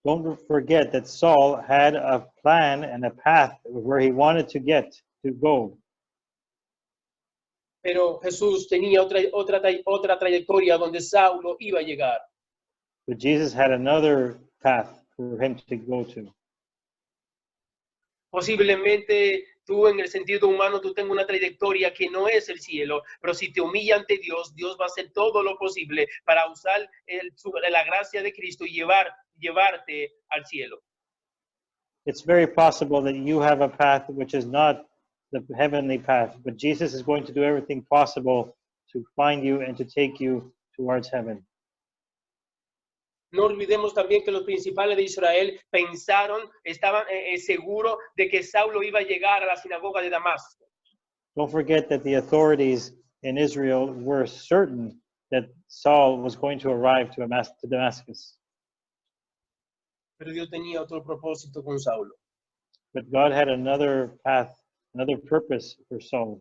[SPEAKER 2] Don't forget that Saul had a plan and a path where he wanted to go.
[SPEAKER 1] Pero Jesús tenía otra trayectoria donde Saulo iba a llegar.
[SPEAKER 2] But Jesus had another path for him to go to.
[SPEAKER 1] Posiblemente tú en el sentido humano tú tengas una trayectoria que no es el cielo, pero si te humilla ante Dios, Dios va a hacer todo lo posible para usar la gracia de Cristo y llevarte al cielo.
[SPEAKER 2] It's very possible that you have a path which is not the heavenly path, but Jesus is going to do everything possible to find you and to take you towards heaven.
[SPEAKER 1] No olvidemos también que los principales de Israel estaban seguros de que Saulo iba a llegar a la sinagoga de Damasco.
[SPEAKER 2] Don't forget that the authorities in Israel were certain that Saul was going to arrive to Damascus.
[SPEAKER 1] Pero Dios tenía otro propósito con Saulo.
[SPEAKER 2] But God had another path, another purpose for Saul.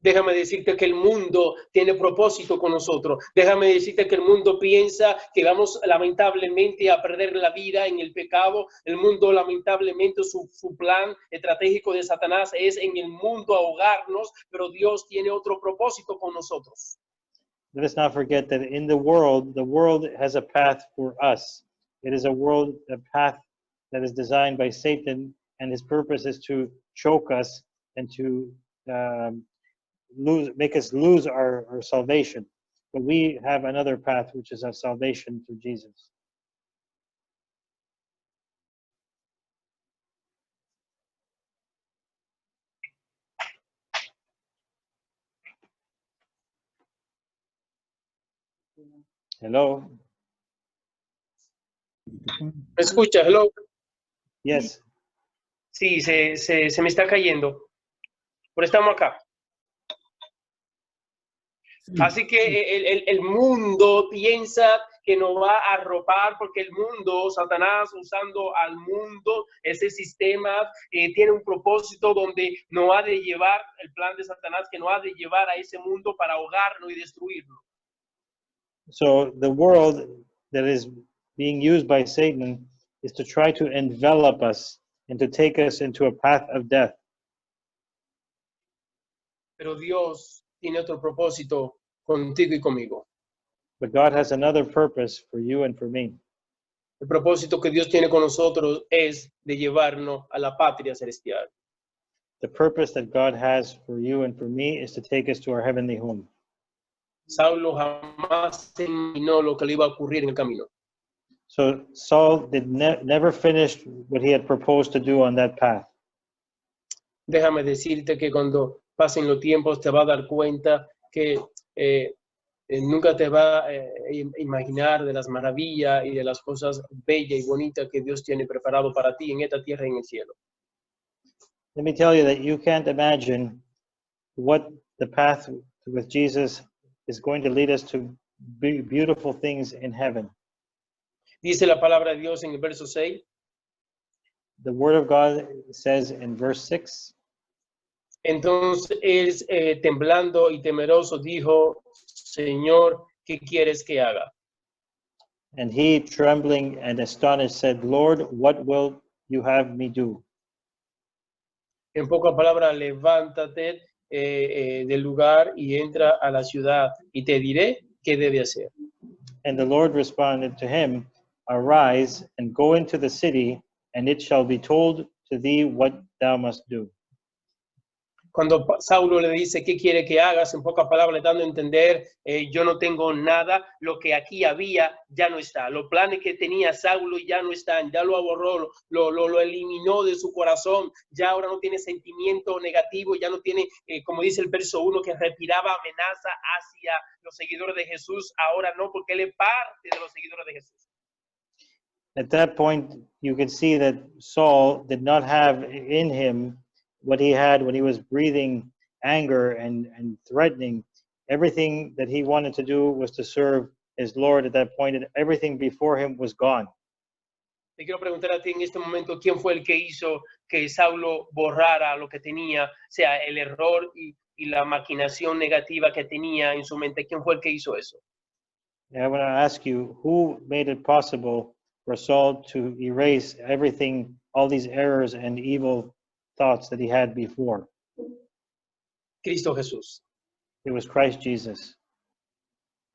[SPEAKER 1] Déjame decirte que el mundo tiene propósito con nosotros. Déjame decirte que el mundo piensa que vamos lamentablemente a perder la vida en el pecado. El mundo lamentablemente su plan estratégico de Satanás es en el mundo ahogarnos, pero Dios tiene otro propósito con nosotros.
[SPEAKER 2] Let us not forget that in the world has a path for us. It is a path that is designed by Satan, and his purpose is to choke us and to make us lose our salvation. But we have another path, which is our salvation through Jesus. Hello?
[SPEAKER 1] ¿Me escuchas? Hello.
[SPEAKER 2] Yes.
[SPEAKER 1] Sí, se me está cayendo. Pero estamos acá. Así que el mundo piensa que nos va a arropar porque el mundo, Satanás usando al mundo, ese sistema tiene un propósito donde no ha de llevar el plan de Satanás, que no ha de llevar a ese mundo para ahogarlo y destruirlo.
[SPEAKER 2] So the world that is being used by Satan is to try to envelop us and to take us into a path of death.
[SPEAKER 1] Pero Dios tiene otro propósito contigo y conmigo.
[SPEAKER 2] But God has another purpose for you and for me.
[SPEAKER 1] El propósito que Dios tiene con nosotros es de llevarnos a la patria celestial.
[SPEAKER 2] The purpose that God has for you and for me is to take us to our heavenly home.
[SPEAKER 1] Saulo jamás se imaginó lo que le iba a ocurrir en el camino.
[SPEAKER 2] So Saul did never finish what he had proposed to do on that path.
[SPEAKER 1] Déjame decirte que cuando pasen los tiempos te vas a dar cuenta que nunca te va a imaginar de las maravillas y de las cosas bellas y bonitas que Dios tiene preparado para ti en esta tierra y en el cielo.
[SPEAKER 2] Let me tell you that you can't imagine what the path with Jesus is going to lead us to beautiful things in heaven.
[SPEAKER 1] Dice la palabra de Dios en el verso 6.
[SPEAKER 2] The word of God says in verse 6,
[SPEAKER 1] Entonces él, temblando y temeroso, dijo, Señor, ¿qué quieres que haga?
[SPEAKER 2] and he, trembling and astonished, said, Lord, what will you have me do?
[SPEAKER 1] En pocas palabras, levántate del lugar y entra a la ciudad y te diré qué debe hacer.
[SPEAKER 2] And the Lord responded to him, Arise and go into the city, and it shall be told to thee what thou must do.
[SPEAKER 1] Cuando Saulo le dice, ¿qué quiere que hagas? En pocas palabras, le dando a entender, yo no tengo nada, lo que aquí había ya no está. Los planes que tenía Saulo ya no están, ya lo aborró, lo eliminó de su corazón, ya ahora no tiene sentimiento negativo, ya no tiene, como dice el verso 1, que respiraba amenaza hacia los seguidores de Jesús, ahora no, porque él es parte de los seguidores de Jesús.
[SPEAKER 2] At that point, you can see that Saul did not have in him what he had when he was breathing anger and threatening. Everything that he wanted to do was to serve his Lord at that point, and everything before him was gone.
[SPEAKER 1] Te quiero preguntar a ti en este momento, ¿quién fue el que hizo que Saulo borrara lo que tenía, o sea, el error y la maquinación negativa que tenía en su mente? ¿Quién fue el que hizo eso?
[SPEAKER 2] And I want to ask you, who made it possible for Saul to erase everything, all these errors and evil thoughts that he had before?
[SPEAKER 1] Cristo Jesús.
[SPEAKER 2] It was Christ Jesus.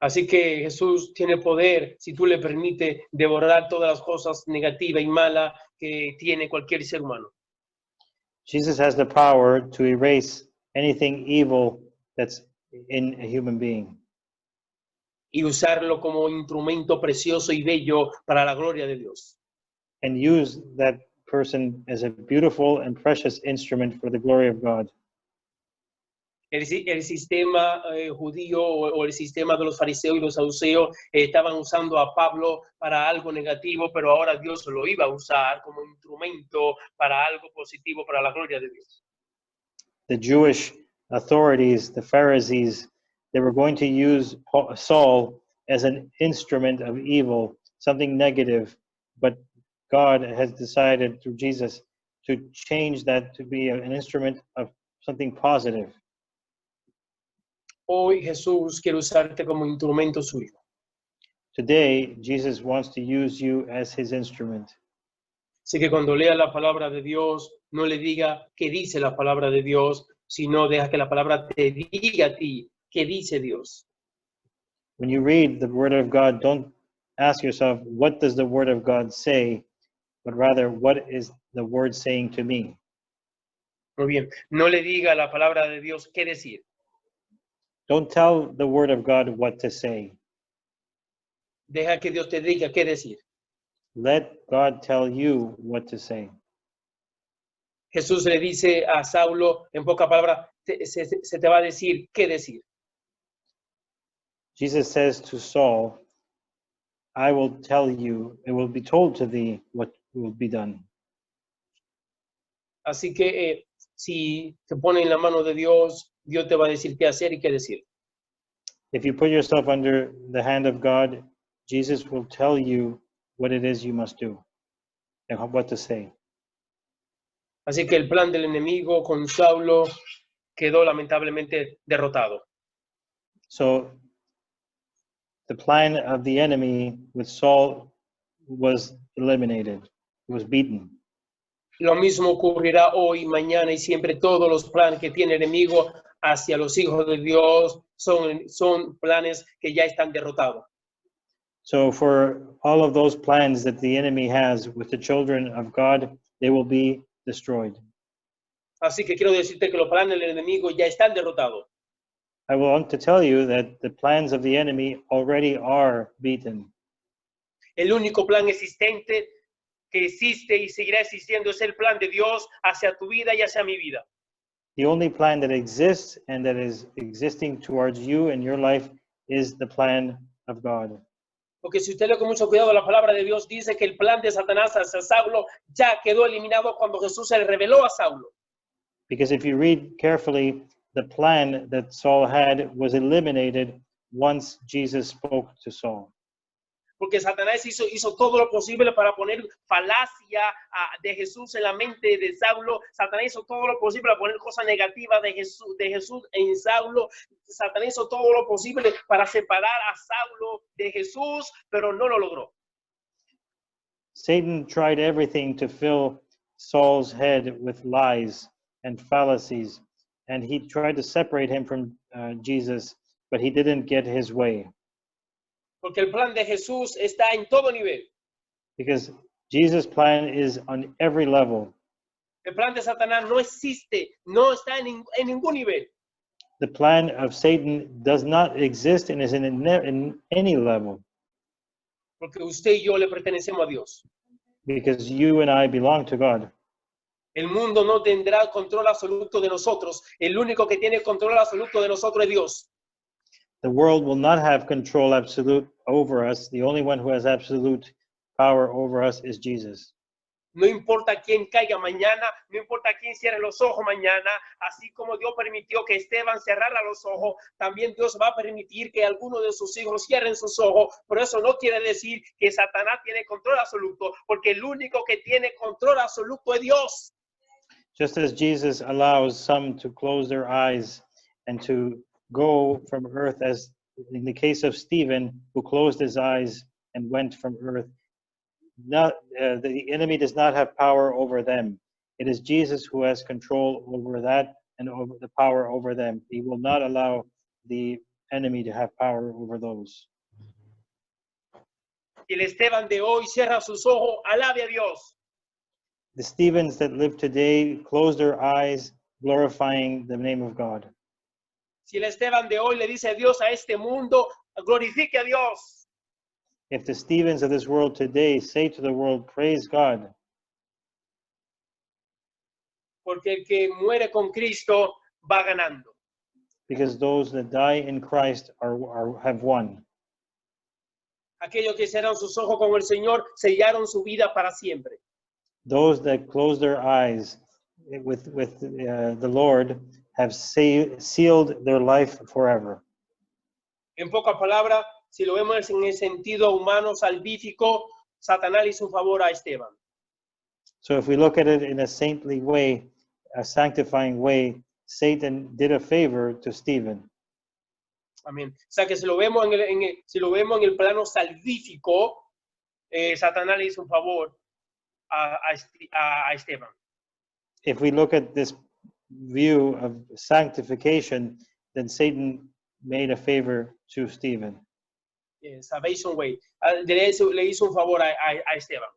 [SPEAKER 1] Así que Jesús tiene poder, si tú le permites, de borrar todas las cosas negativas y malas que tiene cualquier ser humano.
[SPEAKER 2] Jesus has the power to erase anything evil that's in a human being
[SPEAKER 1] Y usarlo como instrumento precioso y bello para la gloria de Dios.
[SPEAKER 2] and use that person as a beautiful and precious instrument for the glory of God.
[SPEAKER 1] El sistema judío o el sistema de los fariseos y los saduceos estaban usando a Pablo para algo negativo, pero ahora Dios lo iba a usar como instrumento para algo positivo, para la gloria de Dios.
[SPEAKER 2] The Jewish authorities, the Pharisees, they were going to use Saul as an instrument of evil, something negative, but God has decided through Jesus to change that to be an instrument of something positive.
[SPEAKER 1] Hoy Jesús quiere usarte como instrumento suyo.
[SPEAKER 2] Today, Jesus wants to use you as his instrument.
[SPEAKER 1] Así que cuando lea la palabra de Dios, no le diga qué dice la palabra de Dios, sino deja que la palabra te diga a ti qué dice Dios.
[SPEAKER 2] When you read the Word of God, don't ask yourself, what does the Word of God say? But rather, what is the Word saying to me?
[SPEAKER 1] Muy bien, no le diga a la palabra de Dios qué decir.
[SPEAKER 2] Don't tell the Word of God what to say.
[SPEAKER 1] Deja que Dios te diga qué decir.
[SPEAKER 2] Let God tell you what to say.
[SPEAKER 1] Jesús le dice a Saulo, en pocas palabras, se te va a decir qué decir.
[SPEAKER 2] Jesus says to Saul, I will tell you, it will be told to thee what will be done.
[SPEAKER 1] Así que si te pones en la mano de Dios, Dios te va a decir qué hacer y qué decir.
[SPEAKER 2] If you put yourself under the hand of God, Jesus will tell you what it is you must do and what to say.
[SPEAKER 1] Así que el plan del enemigo con Saulo quedó lamentablemente derrotado.
[SPEAKER 2] So the plan of the enemy with Saul was eliminated, was beaten.
[SPEAKER 1] Lo mismo ocurrirá hoy, mañana y siempre. Todos los planes que tiene el enemigo hacia los hijos de Dios son planes que ya están derrotados.
[SPEAKER 2] So for all of those plans that the enemy has with the children of God, they will be destroyed.
[SPEAKER 1] Así que quiero decirte que los planes del enemigo ya están derrotados.
[SPEAKER 2] I want to tell you that the plans of the enemy already are beaten.
[SPEAKER 1] El único plan existente que existe y seguirá existiendo es el plan de Dios hacia tu vida y hacia mi vida.
[SPEAKER 2] The only plan that exists and that is existing towards you and your life is the plan of God.
[SPEAKER 1] Porque si usted lee con mucho cuidado la palabra de Dios, dice que el plan de Satanás hacia Saulo ya quedó eliminado cuando Jesús se le reveló a Saulo.
[SPEAKER 2] Because if you read carefully, the plan that Saul had was eliminated once Jesus spoke to Saul.
[SPEAKER 1] Porque Satanás hizo todo lo posible para poner falacia de Jesús en la mente de Saulo. Satanás hizo todo lo posible para poner cosas negativas de Jesús en Saulo. Satanás hizo todo lo posible para separar a Saulo de Jesús, pero no lo logró.
[SPEAKER 2] Satan tried everything to fill Saul's head with lies and fallacies, and he tried to separate him from Jesus, but he didn't get his way.
[SPEAKER 1] Porque el plan de Jesús está en todo nivel.
[SPEAKER 2] Because Jesus' plan is on every level.
[SPEAKER 1] El plan de Satanás no existe, no está en ningún nivel.
[SPEAKER 2] The plan of Satan does not exist and is in any level.
[SPEAKER 1] Porque usted y yo le pertenecemos a Dios.
[SPEAKER 2] Because you and I belong to God.
[SPEAKER 1] El mundo no tendrá control absoluto de nosotros. El único que tiene control absoluto de nosotros es Dios.
[SPEAKER 2] The world will not have control absolute over us. The only one who has absolute power over us is Jesus.
[SPEAKER 1] No importa quién caiga mañana, no importa quién cierre los ojos mañana, así como Dios permitió que Esteban cerrara los ojos, también Dios va a permitir que algunos de sus hijos cierren sus ojos. Pero eso no quiere decir que Satanás tiene control absoluto, porque el único que tiene control absoluto es Dios.
[SPEAKER 2] Just as Jesus allows some to close their eyes and to go from earth, as in the case of Stephen, who closed his eyes and went from earth, the enemy does not have power over them. It is Jesus who has control over that and over the power over them. He will not allow the enemy to have power over those.
[SPEAKER 1] Y el Esteban de hoy cierra sus ojos, alabe a Dios.
[SPEAKER 2] The Stephens that live today close their eyes, glorifying the name of God.
[SPEAKER 1] Si el Esteban de hoy le dice Dios a este mundo, glorifique a Dios.
[SPEAKER 2] If the Stephens of this world today say to the world, praise God,
[SPEAKER 1] Porque el que muere con Cristo va ganando.
[SPEAKER 2] because those that die in Christ have won.
[SPEAKER 1] Aquellos que cerraron sus ojos con el Señor sellaron su vida para siempre.
[SPEAKER 2] Those that close their eyes with the Lord have sealed their life forever.
[SPEAKER 1] En pocas palabras, si lo vemos en el sentido humano salvífico, Satanás hizo un favor a Esteban.
[SPEAKER 2] So if we look at it in a saintly way, a sanctifying way, Satan did a favor to Stephen.
[SPEAKER 1] Amén. O sea que si lo vemos en el plano salvífico, Satanás le hizo un favor a Esteban.
[SPEAKER 2] If we look at this view of sanctification, then Satan made a favor to Stephen.
[SPEAKER 1] Salvation way. Le hizo un favor a Esteban.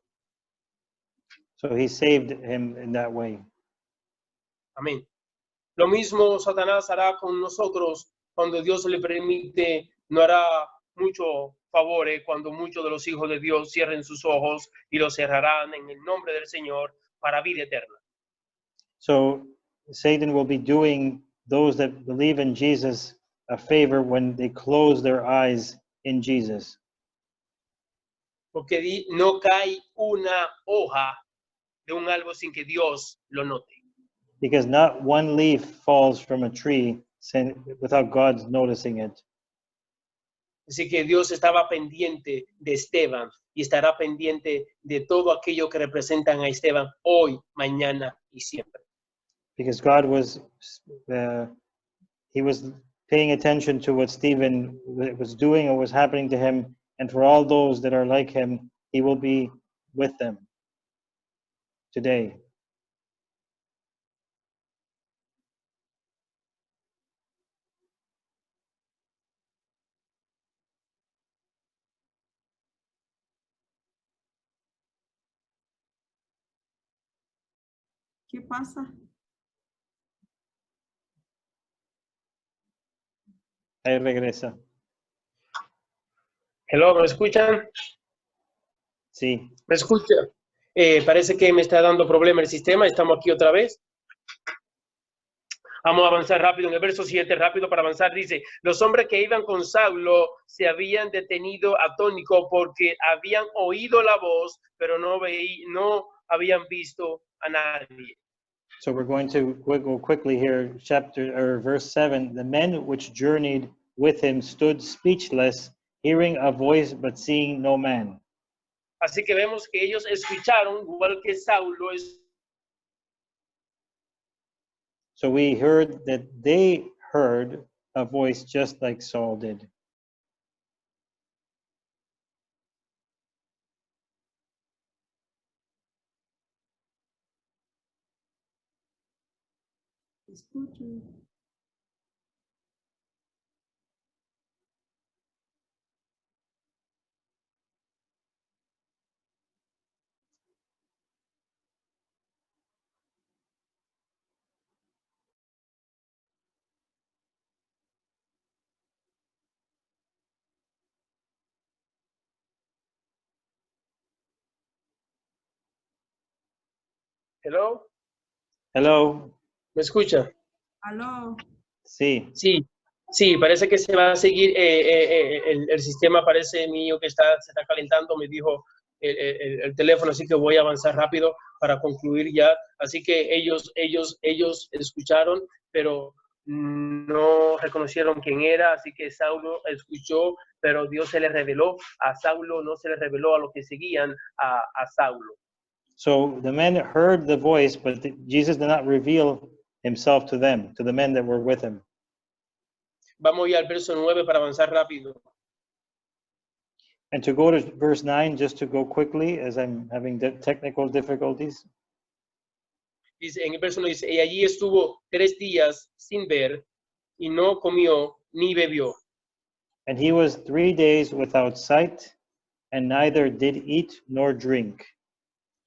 [SPEAKER 2] So he saved him in that way.
[SPEAKER 1] Amén. Lo mismo Satanás hará con nosotros cuando Dios le permite, no hará mucho favores cuando muchos de los hijos de Dios cierren sus ojos y los cerrarán en el nombre del Señor para vida eterna.
[SPEAKER 2] So Satan will be doing those that believe in Jesus a favor when they close their eyes in Jesus.
[SPEAKER 1] Porque no cae una hoja de un árbol sin que Dios lo note.
[SPEAKER 2] Because not one leaf falls from a tree without God noticing it.
[SPEAKER 1] Así que Dios estaba pendiente de Esteban y estará pendiente de todo aquello que representan a Esteban hoy, mañana y siempre.
[SPEAKER 2] Because God was paying attention to what Stephen was doing or was happening to him, and for all those that are like him, he will be with them today.
[SPEAKER 4] ¿Qué pasa?
[SPEAKER 2] Ahí regresa.
[SPEAKER 1] Hello, ¿me escuchan?
[SPEAKER 2] Sí.
[SPEAKER 1] ¿Me escucha? Parece que me está dando problema el sistema. Estamos aquí otra vez. Vamos a avanzar rápido. En el verso 7, rápido para avanzar, dice, los hombres que iban con Saulo se habían detenido atónitos porque habían oído la voz, pero no habían visto a nadie.
[SPEAKER 2] So we're going to go quickly here, verse 7. The men which journeyed with him stood speechless, hearing a voice but seeing no man.
[SPEAKER 1] Así que vemos que ellos escucharon, igual que Saulo.
[SPEAKER 2] So we heard that they heard a voice just like Saul did.
[SPEAKER 4] Escucho.
[SPEAKER 1] Hello,
[SPEAKER 2] Hello?
[SPEAKER 1] ¿me escucha?
[SPEAKER 4] Aló.
[SPEAKER 2] Sí.
[SPEAKER 1] Sí, parece que se va a seguir, el sistema parece mío que se está calentando, me dijo el teléfono, así que voy a avanzar rápido para concluir ya. Así que ellos escucharon, pero no reconocieron quién era, así que Saulo escuchó, pero Dios se le reveló. A Saulo no se le reveló a los que seguían a Saulo.
[SPEAKER 2] So the men heard the voice, but Jesus did not reveal himself to them, to the men that were with him.
[SPEAKER 1] Vamos ya al verso 9 para avanzar rápido.
[SPEAKER 2] And to go to verse 9, just to go quickly, as I'm having technical difficulties.
[SPEAKER 1] Dice, en el verso 9 dice, y allí estuvo 3 días sin ver, y no comió ni bebió.
[SPEAKER 2] And he was 3 days without sight, and neither did eat nor drink.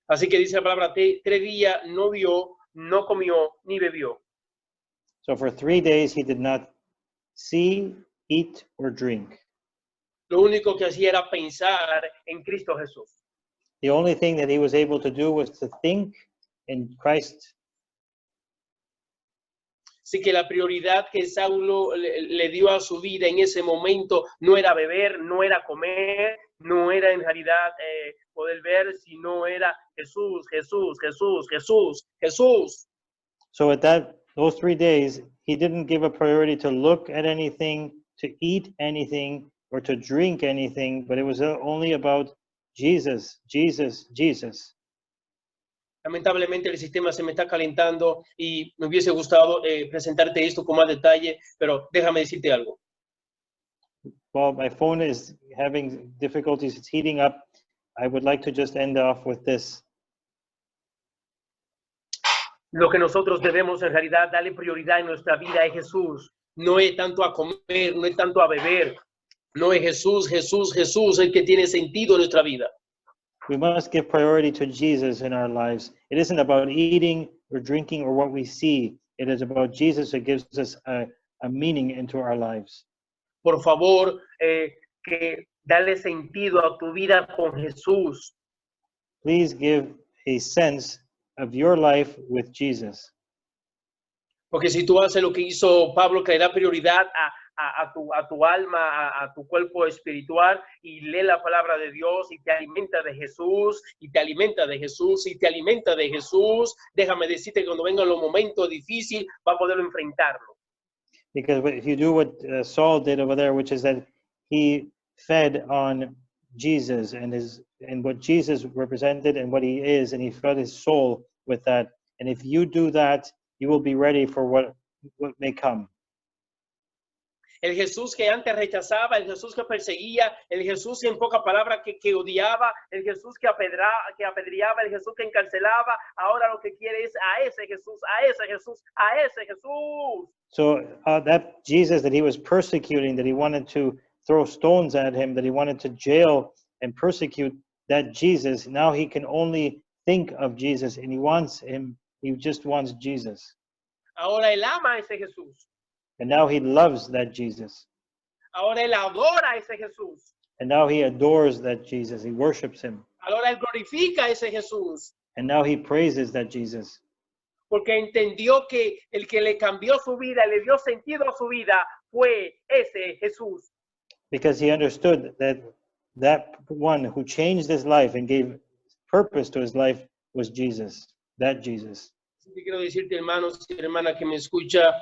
[SPEAKER 1] Así que dice la palabra, 3 días no vio, no comió, ni bebió.
[SPEAKER 2] So for 3 days he did not see, eat, or drink.
[SPEAKER 1] Lo único que hacía era pensar en Cristo Jesús.
[SPEAKER 2] The only thing that he was able to do was to think in Christ.
[SPEAKER 1] Así que la prioridad que Saulo le dio a su vida en ese momento no era beber, no era comer, no era en realidad poder ver, sino era Jesús, Jesús, Jesús, Jesús, Jesús.
[SPEAKER 2] So at those 3 days, he didn't give a priority to look at anything, to eat anything, or to drink anything, but it was only about Jesus, Jesus, Jesus.
[SPEAKER 1] Lamentablemente el sistema se me está calentando y me hubiese gustado presentarte esto con más detalle, pero déjame decirte algo.
[SPEAKER 2] Well, my phone is having difficulties, it's heating up. I would like to just end off with this.
[SPEAKER 1] Lo que nosotros debemos en realidad darle prioridad en nuestra vida es Jesús. No es tanto a comer, no es tanto a beber. No es Jesús, Jesús, Jesús el que tiene sentido en nuestra vida.
[SPEAKER 2] We must give priority to Jesus in our lives. It isn't about eating or drinking or what we see. It is about Jesus who gives us a meaning into our lives.
[SPEAKER 1] Por favor, que dale sentido a tu vida con Jesús.
[SPEAKER 2] Please give a sense of your life with Jesus.
[SPEAKER 1] Porque si tú haces lo que hizo Pablo, que le da prioridad a tu alma, a tu cuerpo espiritual, y lee la palabra de Dios y te alimenta de Jesús, y te alimenta de Jesús, y te alimenta de Jesús, déjame decirte que cuando vengan los momentos difíciles, va a poderlo enfrentarlo.
[SPEAKER 2] Because if you do what Saul did over there, which is that he fed on Jesus and what Jesus represented and what he is, and he fed his soul with that. And if you do that, you will be ready for what may come.
[SPEAKER 1] El Jesús que antes rechazaba, el Jesús que perseguía, el Jesús en pocas palabras que odiaba, el Jesús que apedreaba, el Jesús que encarcelaba, ahora lo que quiere es a ese Jesús, a ese Jesús, a ese Jesús.
[SPEAKER 2] So that Jesus that he was persecuting, that he wanted to throw stones at him, that he wanted to jail and persecute, that Jesus, now he can only think of Jesus, and he wants him He just wants Jesus.
[SPEAKER 1] Ahora él ama a ese Jesús.
[SPEAKER 2] And now he loves that Jesus.
[SPEAKER 1] Ahora él adora a ese Jesús.
[SPEAKER 2] And now he adores that Jesus. He worships him.
[SPEAKER 1] Ahora él glorifica a ese Jesús.
[SPEAKER 2] And now he praises that Jesus.
[SPEAKER 1] Porque entendió que el que le cambió su vida, le dio sentido a su vida, fue ese Jesús.
[SPEAKER 2] Because he understood that that one who changed his life and gave purpose to his life was Jesus. That Jesus.
[SPEAKER 1] Así que quiero decirte, hermanos y hermanas que me escucha,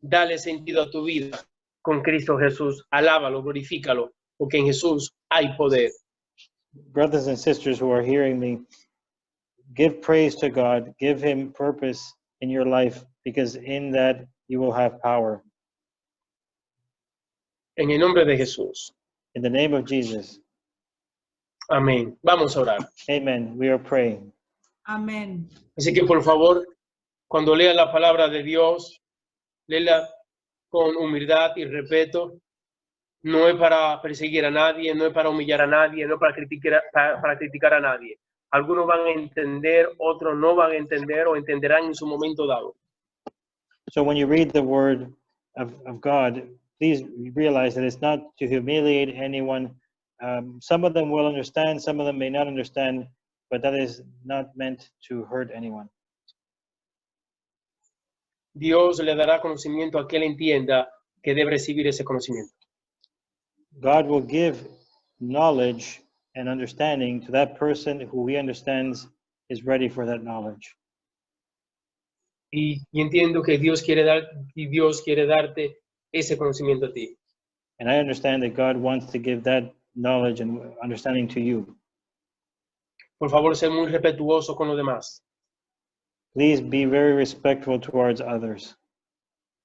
[SPEAKER 1] dale sentido a tu vida con Cristo Jesús. Alábalo, glorifícalo, porque en Jesús hay poder.
[SPEAKER 2] Brothers and sisters who are hearing me, give praise to God. Give him purpose in your life, because in that you will have power.
[SPEAKER 1] En el nombre de Jesús.
[SPEAKER 2] In the name of Jesus.
[SPEAKER 1] Amén. Vamos a orar.
[SPEAKER 2] Amen. We are praying.
[SPEAKER 4] Amén.
[SPEAKER 1] Así que por favor, cuando lea la palabra de Dios, léela con humildad y respeto. No es para perseguir a nadie, no es para humillar a nadie, no es para criticar a nadie. Algunos van a entender, otros no van a entender o entenderán en su momento dado.
[SPEAKER 2] So when you read the word of God, please realize that it's not to humiliate anyone. Some of them will understand, some of them may not understand, but that is not meant to hurt anyone.
[SPEAKER 1] Dios le dará conocimiento a quien entienda que debe recibir ese conocimiento.
[SPEAKER 2] God will give knowledge and understanding to that person who he understands is ready for that knowledge.
[SPEAKER 1] Y entiendo que Dios quiere darte ese conocimiento a ti.
[SPEAKER 2] And I understand that God wants to give that knowledge and understanding to you.
[SPEAKER 1] Por favor, ser muy respetuoso con los demás.
[SPEAKER 2] Please be very respectful towards others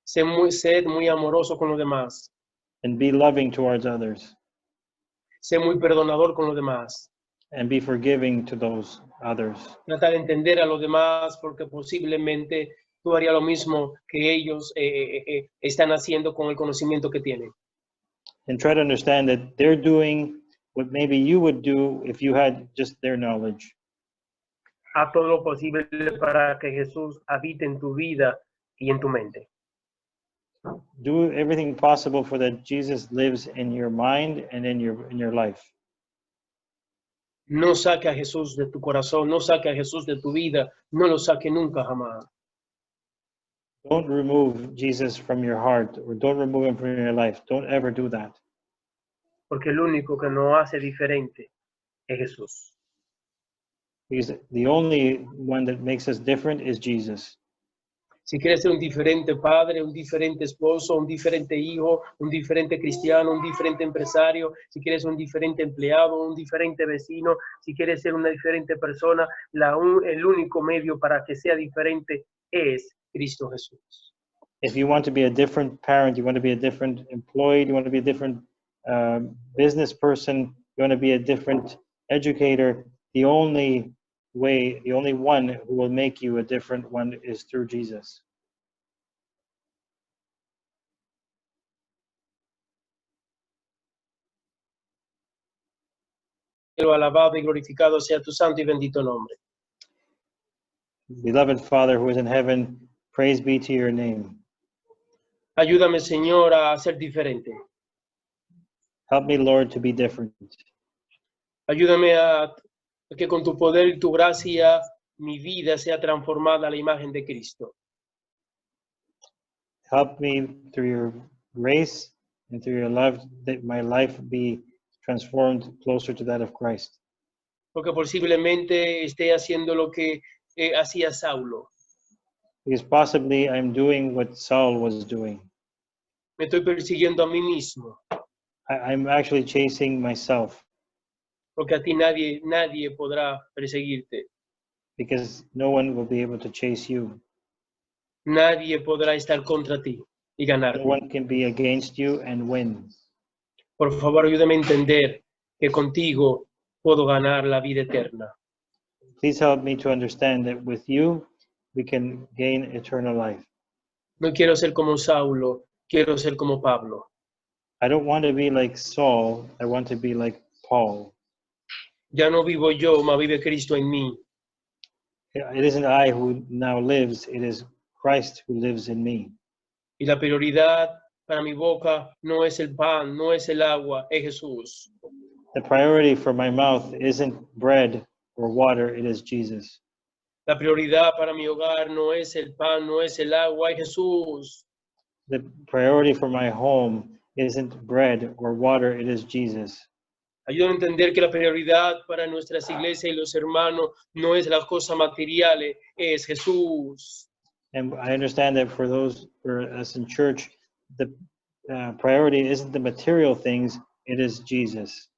[SPEAKER 1] Sed muy amoroso con los demás.
[SPEAKER 2] and be loving towards others
[SPEAKER 1] Sé muy perdonador con los demás.
[SPEAKER 2] and be forgiving to those others.
[SPEAKER 1] Trata de entender a los demás porque posiblemente tú harías lo mismo que ellos están haciendo con el conocimiento que tienen.
[SPEAKER 2] And try to understand that they're doing what maybe you would do if you had just their knowledge.
[SPEAKER 1] Haz todo lo posible para que Jesús habite en tu vida y en tu mente.
[SPEAKER 2] Do everything possible for that Jesus lives in your mind and in your life.
[SPEAKER 1] No saque a Jesús de tu corazón, no saque a Jesús de tu vida, no lo saque nunca jamás.
[SPEAKER 2] Don't remove Jesus from your heart, or don't remove him from your life. Don't ever do that.
[SPEAKER 1] Porque el único que nos hace diferente es Jesús.
[SPEAKER 2] Because the only one that makes us different is Jesus.
[SPEAKER 1] Si quieres ser un diferente padre, un diferente esposo, un diferente hijo, un diferente cristiano, un diferente empresario, si quieres un diferente empleado, un diferente vecino, si quieres ser una diferente persona, el único medio para que sea diferente es Cristo Jesús.
[SPEAKER 2] If you want to be a different parent, you want to be a different employee, you want to be a different business person, you want to be a different educator, the only way, the only one who will make you a different one is through Jesus.
[SPEAKER 1] Alabado y glorificado sea tu santo y bendito nombre.
[SPEAKER 2] Beloved Father who is in heaven, praise be to your name.
[SPEAKER 1] Ayúdame, Señor, a ser diferente.
[SPEAKER 2] Help me, Lord, to be different.
[SPEAKER 1] Ayúdame a que con tu poder y tu gracia mi vida sea transformada a la imagen de Cristo.
[SPEAKER 2] Help me through your grace and through your love that my life be transformed closer to that of Christ.
[SPEAKER 1] Porque posiblemente esté haciendo lo que hacía Saulo.
[SPEAKER 2] Because possibly I'm doing what Saul was doing.
[SPEAKER 1] Me estoy persiguiendo a mí mismo.
[SPEAKER 2] I'm actually chasing myself
[SPEAKER 1] Porque a ti nadie podrá perseguirte.
[SPEAKER 2] because no one will be able to chase you.
[SPEAKER 1] Nadie podrá estar contra ti y
[SPEAKER 2] No
[SPEAKER 1] ganarte.
[SPEAKER 2] one can be against you and win.
[SPEAKER 1] Por favor, ayúdame a entender que contigo puedo ganar la vida eterna.
[SPEAKER 2] Please help me to understand that with you, we can gain eternal life.
[SPEAKER 1] No quiero ser como Saulo, quiero ser como Pablo.
[SPEAKER 2] I don't want to be like Saul. I want to be like Paul.
[SPEAKER 1] Ya no vivo yo, mas vive Cristo en mí.
[SPEAKER 2] It isn't I who now lives, it is Christ who lives in me.
[SPEAKER 1] Y la prioridad para mi boca no es el pan, no es el agua, es Jesús.
[SPEAKER 2] The priority for my mouth isn't bread or water, it is Jesus.
[SPEAKER 1] La prioridad para mi hogar no es el pan, no es el agua, es Jesús.
[SPEAKER 2] The priority for my home isn't bread or water, it is Jesus.
[SPEAKER 1] Ayúdame a entender que la prioridad para nuestras iglesias y los hermanos no es las cosas materiales, es Jesús.
[SPEAKER 2] And I understand that for us in church, the priority isn't the material things, it is Jesus.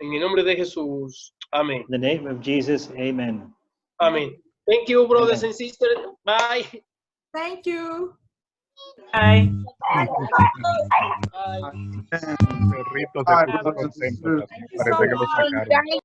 [SPEAKER 1] En el nombre de Jesús. Amén.
[SPEAKER 2] In the name of Jesus, amen.
[SPEAKER 1] Amén. Thank you, brothers and sisters. Bye.
[SPEAKER 4] Thank you.
[SPEAKER 6] Bye.
[SPEAKER 1] Bye.
[SPEAKER 7] Perrito se puso contento.
[SPEAKER 4] Thank you
[SPEAKER 7] Parece
[SPEAKER 4] so
[SPEAKER 7] que lo
[SPEAKER 4] much.
[SPEAKER 7] sacaron.